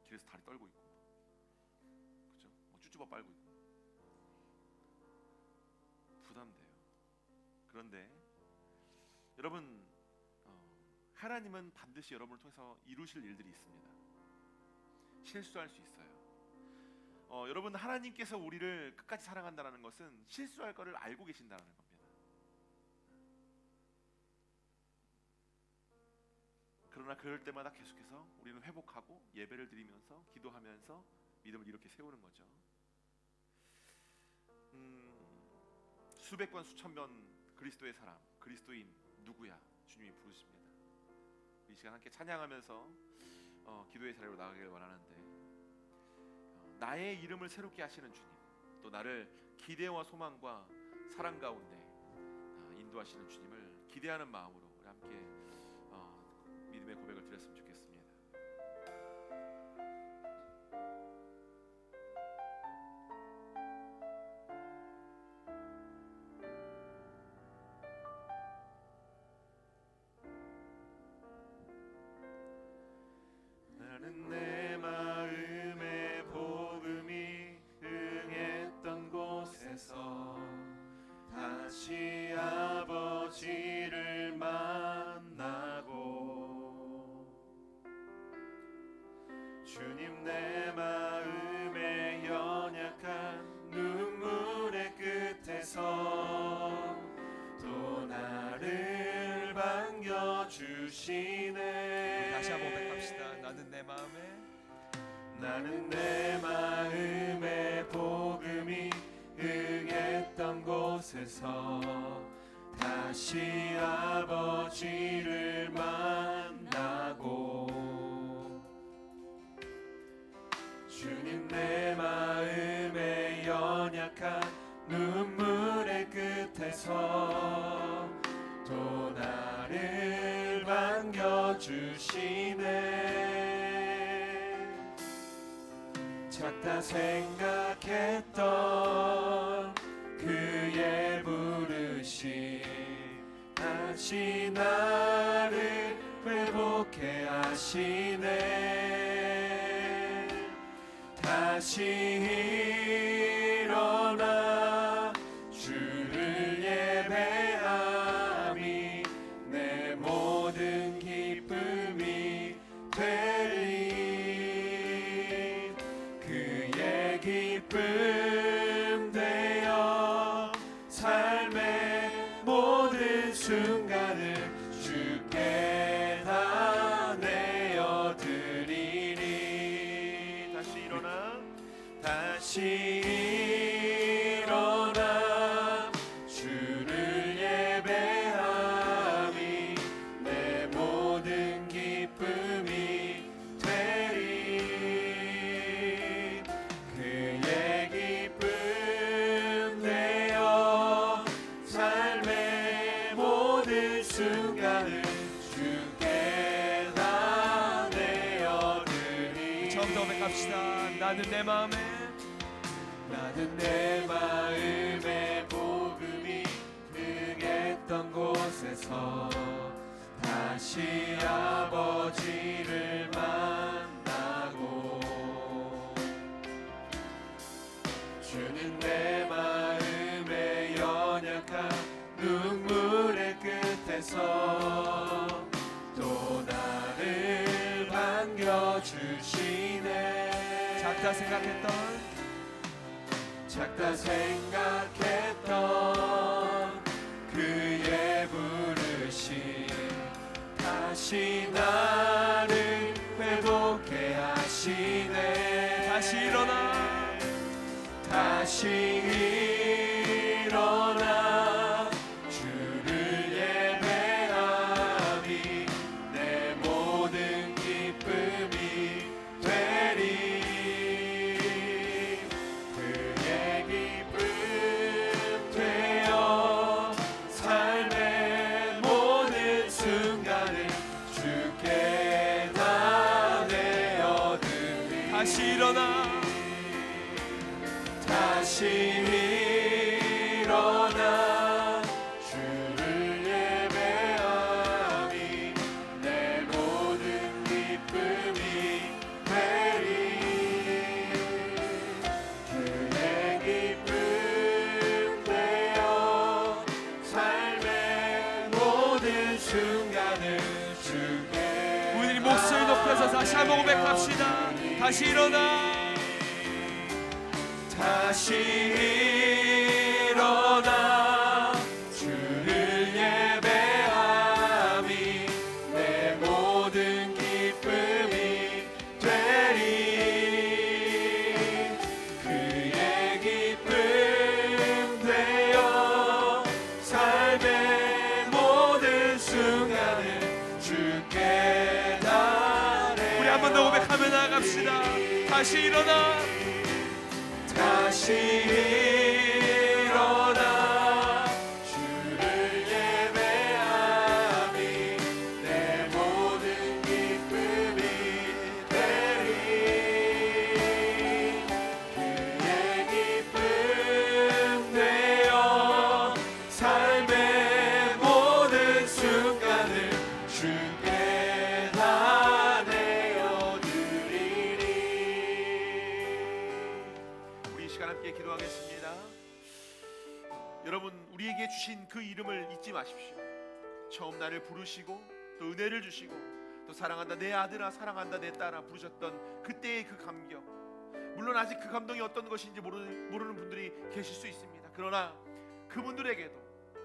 길에서 다리 떨고 있고, 그죠? 막 쭈쭈바 빨고 있고, 부담돼요. 그런데 여러분 하나님은 반드시 여러분을 통해서 이루실 일들이 있습니다. 실수할 수 있어요. 여러분 하나님께서 우리를 끝까지 사랑한다는 것은 실수할 거를 알고 계신다는 겁니다. 그러나 그럴 때마다 계속해서 우리는 회복하고 예배를 드리면서 기도하면서 믿음을 이렇게 세우는 거죠. 수백 번 수천 번 그리스도의 사람, 그리스도인 누구야? 주님이 부르십니다. 이 시간 함께 찬양하면서 기도의 자리로 나가기를 원하는데, 나의 이름을 새롭게 하시는 주님, 또 나를 기대와 소망과 사랑 가운데 인도하시는 주님을 기대하는 마음으로 우리 함께 믿음의 고백을 드렸으면 좋겠습니다. 나는 내 마음에 주시네. 다시 한번 고백합시다. 나는 내 마음에 복음이 응했던 곳에서 다시 아버지를 만나고 주님 내 마음의 연약한 눈물의 끝에서 또 나를 반겨주시네. 작다 생각했던 그의 부르심 다시 나를 회복해 하시네. 다시 일어나 주를 예배함이 내 모든 기쁨이 되리. 그의 기쁨 되어 삶의 모든 순간을 주께 다 내어드리리. 다시 일어나 주를 예배함이 내 모든 기쁨이 되리. 그의 기쁨 되어 삶의 모든 순간을 주께 다 내어드리리. 처음부터 고백합시다. 나는 내 마음에 복음이 응했던 곳에서 다시 아버지를 만나고 주는 내 마음의 연약한 눈물의 끝에서 또 나를 반겨주시네. 작다 생각했던 그의 부르심 다시 나를 회복해 하시네. 다시 일어나 주를 예배함이 내 모든 기쁨이 되리. 그의 기쁨 되어 삶의 모든 순간을 주께 다 내어드리. 다시 일어나 주를 예배함이 내 모든 기쁨이 되리. 그의 기쁨 되어 삶의 모든 순간을 주께 우리 목소리 높여서 다시 한번 고백합시다. 다시 일어나 주를 예배함이 내 모든 기쁨이 되리. 그의 기쁨 되어 삶의 모든 순간을 주께 다 내어. 우리 한 번 더 고백하며 나아갑시다. 다시 일어나 주를 예배함이 내 모든 기쁨이 되리. 그의 기쁨 되어 삶의 모든 순간을 주께 다 내어드리리. 우리 이 시간 함께 기도하겠습니다. 여러분, 우리에게 주신 그 이름을 잊지 마십시오. 처음 나를 부르시고 또 은혜를 주시고 또 사랑한다 내 아들아 사랑한다 내 딸아 부르셨던 그때의 그 감격, 물론 아직 그 감동이 어떤 것인지 모르는 분들이 계실 수 있습니다. 그러나 그분들에게도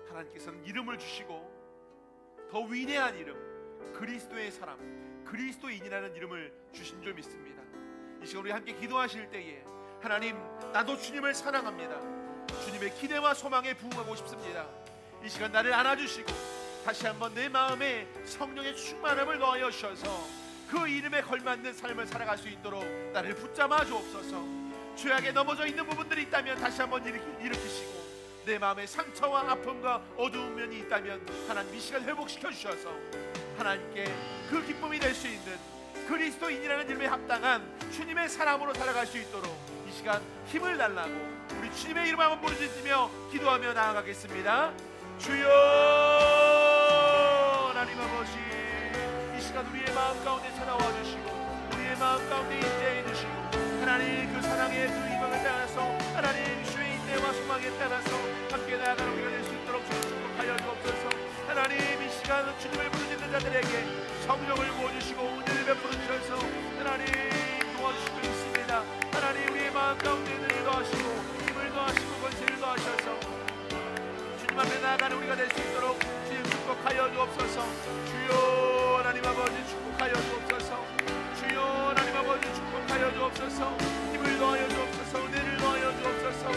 하나님께서는 이름을 주시고 더 위대한 이름, 그리스도의 사람, 그리스도인이라는 이름을 주신 줄 믿습니다. 이 시간 우리 함께 기도하실 때에 하나님, 나도 주님을 사랑합니다. 주님의 기대와 소망에 부응하고 싶습니다. 이 시간 나를 안아주시고 다시 한번 내 마음에 성령의 충만함을 넣어 주셔서 그 이름에 걸맞는 삶을 살아갈 수 있도록 나를 붙잡아 주옵소서. 죄악에 넘어져 있는 부분들이 있다면 다시 한번 일으키시고, 내 마음에 상처와 아픔과 어두운 면이 있다면 하나님 이 시간 회복시켜 주셔서 하나님께 그 기쁨이 될 수 있는 그리스도인이라는 이름에 합당한 주님의 사람으로 살아갈 수 있도록 이 시간 힘을 달라고 우리 주님의 이름 한번 부르짖으며 기도하며 나아가겠습니다. 주여, 하나님 아버지, 이 시간 우리의 마음 가운데 찾아와 주시고 우리의 마음 가운데 임재해 주시고 하나님 그 사랑의 그 희망을 따라서 하나님 주의 인내와 소망에 따라서 함께 나아가는 우리가 될 수 있도록 주님 축복하여 주옵소서. 하나님 이 시간 주님을 부르짖는 자들에게 성령을 부어주시고 은혜를 베풀어 주셔서 하나님 도와주시고 있습니다. 하나님 우리의 마음 가운데 은혜를 더하시고 힘을 더하시고 권세를 더하셔서 주님 앞에 나아가는 우리가 될 수 있도록 주님 축복하여 주옵소서. 주여 하나님 아버지 축복하여 주옵소서. 주여 하나님 아버지 축복하여 주옵소서. 힘을 더하여 주옵소서. 은혜를 더하여 주옵소서.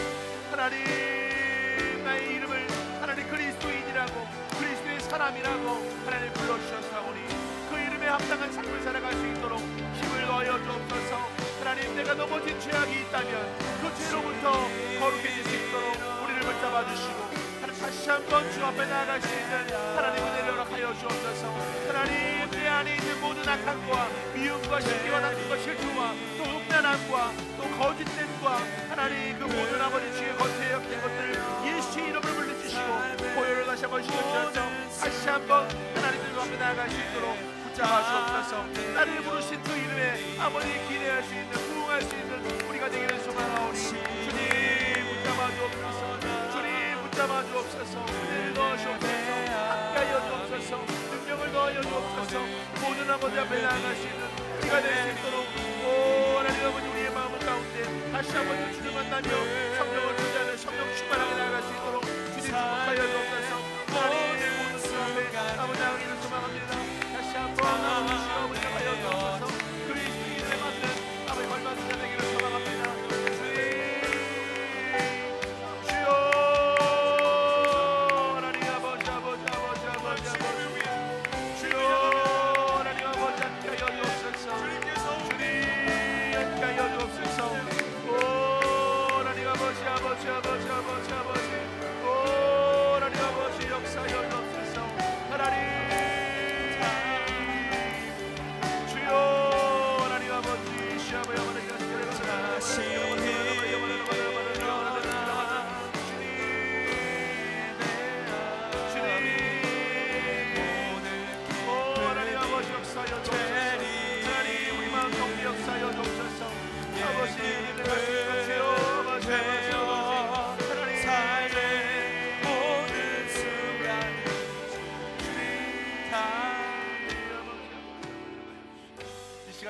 하나님 나의 이름을 하나님 그리스도인이라고, 그리스도의 사람이라고 하나님 불러주셨사오니 그 이름에 합당한 삶을 살아갈 수 있도록 힘을 더하여 주옵소서. 하나님 내가 넘어진 죄악이 있다면 그 죄로부터 거룩해질 수 있도록 우리를 붙잡아 주시고 다시 한번 주 앞에 나아갈 수 있는 하나님 은혜를 허락하여 주옵소서. 하나님 내 안에 있는 모든 악함과 미움과 시기와 다툼과 실투와 또 음란함과 또 거짓됨과 하나님 그 모든 아버지 주의 거체에 역된 것들을 예수의 이름으로 물리치시고 보혈을 다시 한번 씌워주셔서 다시 한번 하나님들 앞에 나아갈 수 있도록 붙잡아 주옵소서. 나를 부르신 그 이름에 아버지 기대할 수 있는, 부응할 수 있는 우리가 되기를 소망하오니 주님 붙잡아 주옵소서. 붙잡아 주옵소서. 은혜를 더하시옵소서. 함께하여 주옵소서. 능력을 더하여 주옵소서. 모든 아버지 앞에 나아갈 수 있는 우리가 될 수 있도록 오 하나님 아버지 우리의 마음 가운데 다시 한번 주를 만나며 성령을 주자는 성령 충만하게 나아갈 수 있도록 주님 축복하여 주옵소서. 하나님 내 모든 주 앞에 아버지 하기를 소망합니다. 다시 한번 아버지 주여 아버지 하여 주옵소서. 그리스도인에 맞는 아버지 걸맞는 자 되기를 소망합니다.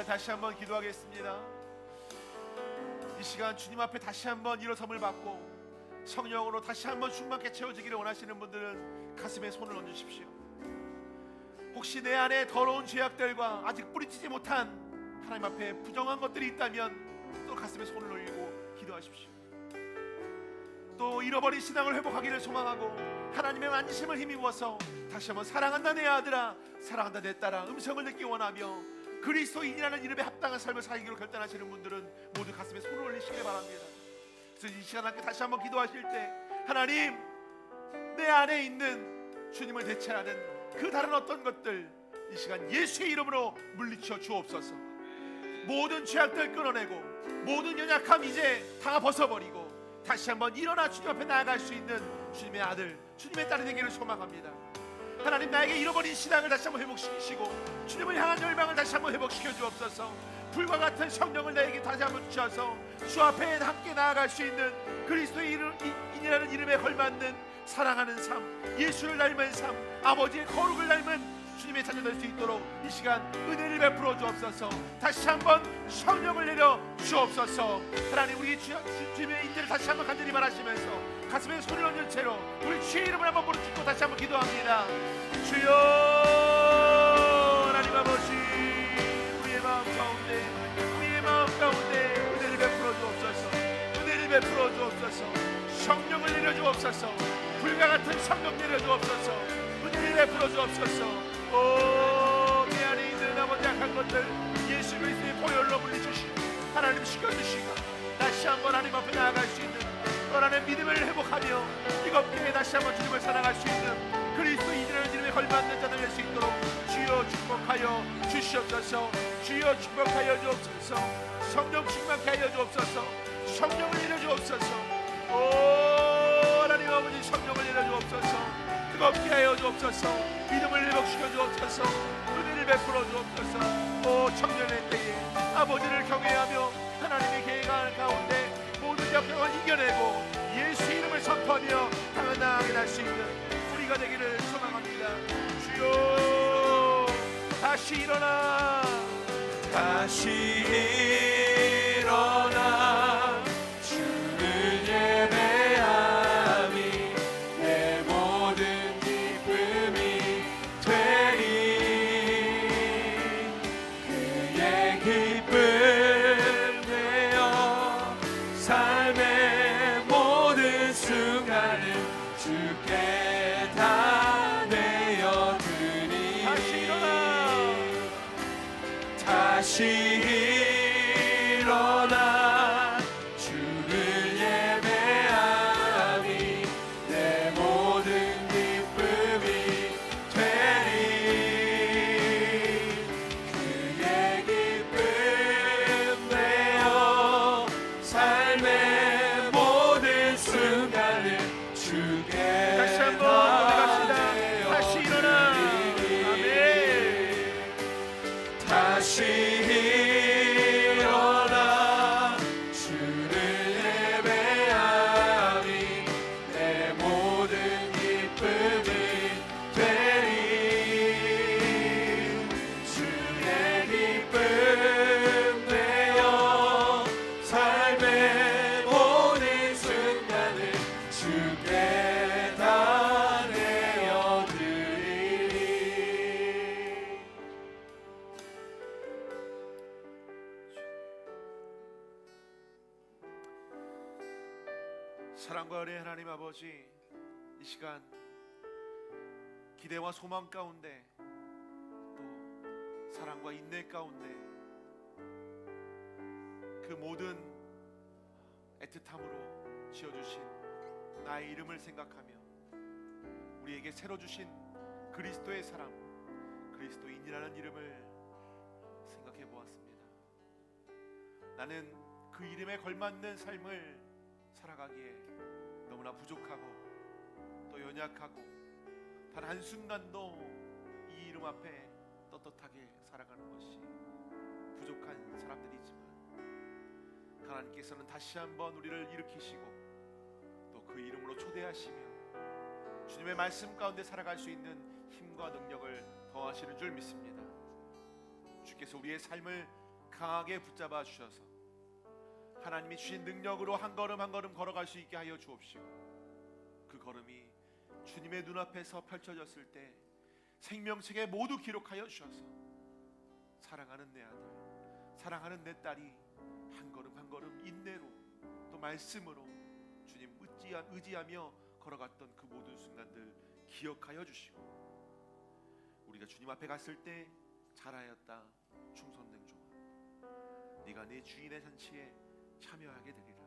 다시 한번 기도하겠습니다. 이 시간 주님 앞에 다시 한번 일어섬을 받고 성령으로 다시 한번 충만케 채워지기를 원하시는 분들은 가슴에 손을 얹으십시오. 혹시 내 안에 더러운 죄악들과 아직 뿌리치지 못한 하나님 앞에 부정한 것들이 있다면 또 가슴에 손을 올리고 기도하십시오. 또 잃어버린 신앙을 회복하기를 소망하고 하나님의 만지심을 힘입어서 다시 한번 사랑한다 내 아들아, 사랑한다 내 딸아 음성을 듣기 원하며 그리스도인이라는 이름에 합당한 삶을 살기로 결단하시는 분들은 모두 가슴에 손을 올리시길 바랍니다. 그래서 이 시간 함께 다시 한번 기도하실 때 하나님 내 안에 있는 주님을 대체하는 그 다른 어떤 것들 이 시간 예수의 이름으로 물리쳐 주옵소서. 모든 죄악들 끊어내고 모든 연약함 이제 다 벗어버리고 다시 한번 일어나 주님 앞에 나아갈 수 있는 주님의 아들 주님의 딸이 되기를 소망합니다. 하나님 나에게 잃어버린 신앙을 다시 한번 회복시키시고 주님을 향한 열망을 다시 한번 회복시켜 주옵소서. 불과 같은 성령을 나에게 다시 한번 주셔서 주 앞에 함께 나아갈 수 있는 그리스도인이라는 이름에 걸맞는 사랑하는 삶, 예수를 닮은 삶, 아버지의 거룩을 닮은 주님의 자녀 될 수 있도록 이 시간 은혜를 베풀어 주옵소서. 다시 한번 성령을 내려 주옵소서. 하나님 우리 주님의 인재를 다시 한번 간절히 바라시면서 가슴에 손을 얹은 채로 우리 주의 이름을 한번 부르짖고 다시 한번 기도합니다. 주여 아버지, 우리의 마음 가운데 은혜를 베풀어 주옵소서. 은혜를 베풀어 주옵소서. 성령을 내려 주옵소서. 불과 같은 성령 내려 주옵소서. 은혜를 베풀어 주옵소서. 오, 내 안에 있는 아버지 약한 것들 예수 그리스도의 보혈로 물리주시고 하나님 시켜주시고 다시 한번 하나님 앞에 나아갈 수 있는 또 안에 믿음을 회복하며 뜨겁게 다시 한번 주님을 사랑할 수 있는 그리스도인이라는 이름에 걸맞는 자들 될 수 있도록 주여 축복하여 주시옵소서. 주여 축복하여 주옵소서. 성령 충만케 하여 주옵소서. 성령을 내려 주옵소서. 오, 하나님 아버지 성령을 내려 주옵소서. 뜨겁게 하여 주옵소서. 믿음을 회복시켜 주옵소서. 은혜를 베풀어 주옵소서. 오, 청년의 때에 아버지를 경외하며 하나님의 계획 가운데 모든 역경을 이겨내고 예수 이름을 선포하며 당연하게 날 수 있는 우리가 되기를 소망합니다. 주여 다시 일어나, 다시 일어나 주를 예배함이 내 모든 기쁨이 되리. 그의 기쁨 되어 삶의 모든 순간을 주께 다 내어드리. 다시 일어나, 다시 일어나 주를 예배하니 내 모든 기쁨이 되리. 그의 기쁨 되어 삶의 모든 순간을 주께 다시 한번 고백합시다. 다시 일어나. 아멘. 다시 일어나 주를 예배하니 내 모든 기쁨이 되리. 주의 기쁨 되어 삶의 모든 순간을 주께 다 내어드리리. 사랑과 은혜 하나님 아버지, 이 시간 기대와 소망 가운데 또 사랑과 인내 가운데 그 모든 애틋함으로 지어주신 나의 이름을 생각하며 우리에게 새로 주신 그리스도의 사람, 그리스도인이라는 이름을 생각해 보았습니다. 나는 그 이름에 걸맞는 삶을 살아가기에 너무나 부족하고 또 연약하고 단 한순간도 이 이름 앞에 떳떳하게 살아가는 것이 부족한 사람들이지만 하나님께서는 다시 한번 우리를 일으키시고 또 그 이름으로 초대하시며 주님의 말씀 가운데 살아갈 수 있는 힘과 능력을 더하시는 줄 믿습니다. 주께서 우리의 삶을 강하게 붙잡아 주셔서 하나님이 주신 능력으로 한 걸음 한 걸음 걸어갈 수 있게 하여 주옵시고 그 걸음이 주님의 눈앞에서 펼쳐졌을 때 생명책에 모두 기록하여 주셔서 사랑하는 내 아들, 사랑하는 내 딸이 한 걸음 한 걸음 인내로 또 말씀으로 주님 의지하며 걸어갔던 그 모든 순간들 기억하여 주시고 우리가 주님 앞에 갔을 때 잘하였다 충성된 종아, 네가 네 주인의 잔치에 참여하게 되리라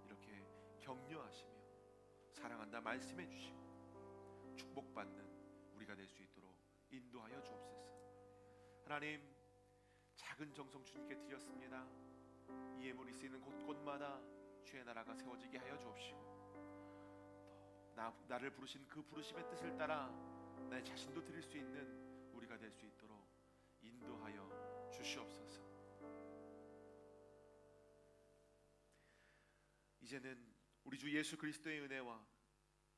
이렇게 격려하시며 사랑한다 말씀해 주시고 축복받는 우리가 될 수 있도록 인도하여 주옵소서. 하나님, 작은 정성 주님께 드렸습니다. 이 예물이 쓰이는 곳곳마다 주의 나라가 세워지게 하여 주옵시고 또 나를 부르신 그 부르심의 뜻을 따라 내 자신도 드릴 수 있는 우리가 될 수 있도록 인도하여 주시옵소서. 이제는 우리 주 예수 그리스도의 은혜와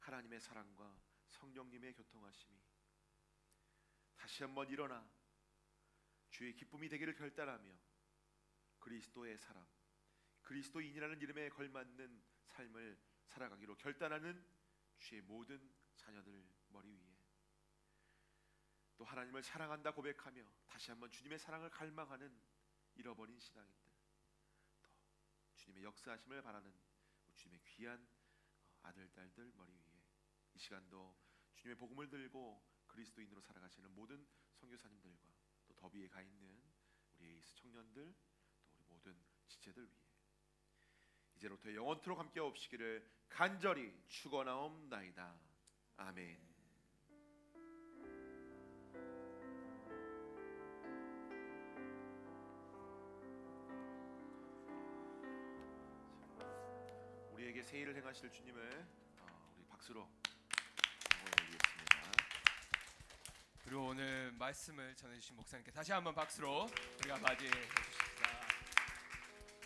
하나님의 사랑과 성령님의 교통하심이 다시 한번 일어나 주의 기쁨이 되기를 결단하며 그리스도의 사람, 그리스도인이라는 이름에 걸맞는 삶을 살아가기로 결단하는 주의 모든 자녀들 머리 위에 또 하나님을 사랑한다 고백하며 다시 한번 주님의 사랑을 갈망하는 잃어버린 신앙인들, 또 주님의 역사하심을 바라는 주님의 귀한 아들 딸들 머리 위에 이 시간도 주님의 복음을 들고 그리스도인으로 살아가시는 모든 선교사님들과 또 더비에 가 있는 우리 에이스 청년들, 또 우리 모든 지체들 위해 이제로부터 영원토록 함께 없시기를 간절히 축원하옵나이다. 아멘. 우리에게 새 일을 행하실 주님을 우리 박수로 올리겠습니다. 그리고 오늘 말씀을 전해주신 목사님께 다시 한번 박수로 우리가 맞이해 주십시다.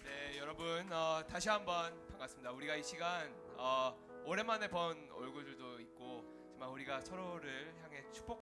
네, 여러분 다시 한번 반갑습니다. 우리가 이 시간 오랜만에 본 얼굴들도 있고 정말 우리가 서로를 향해 축복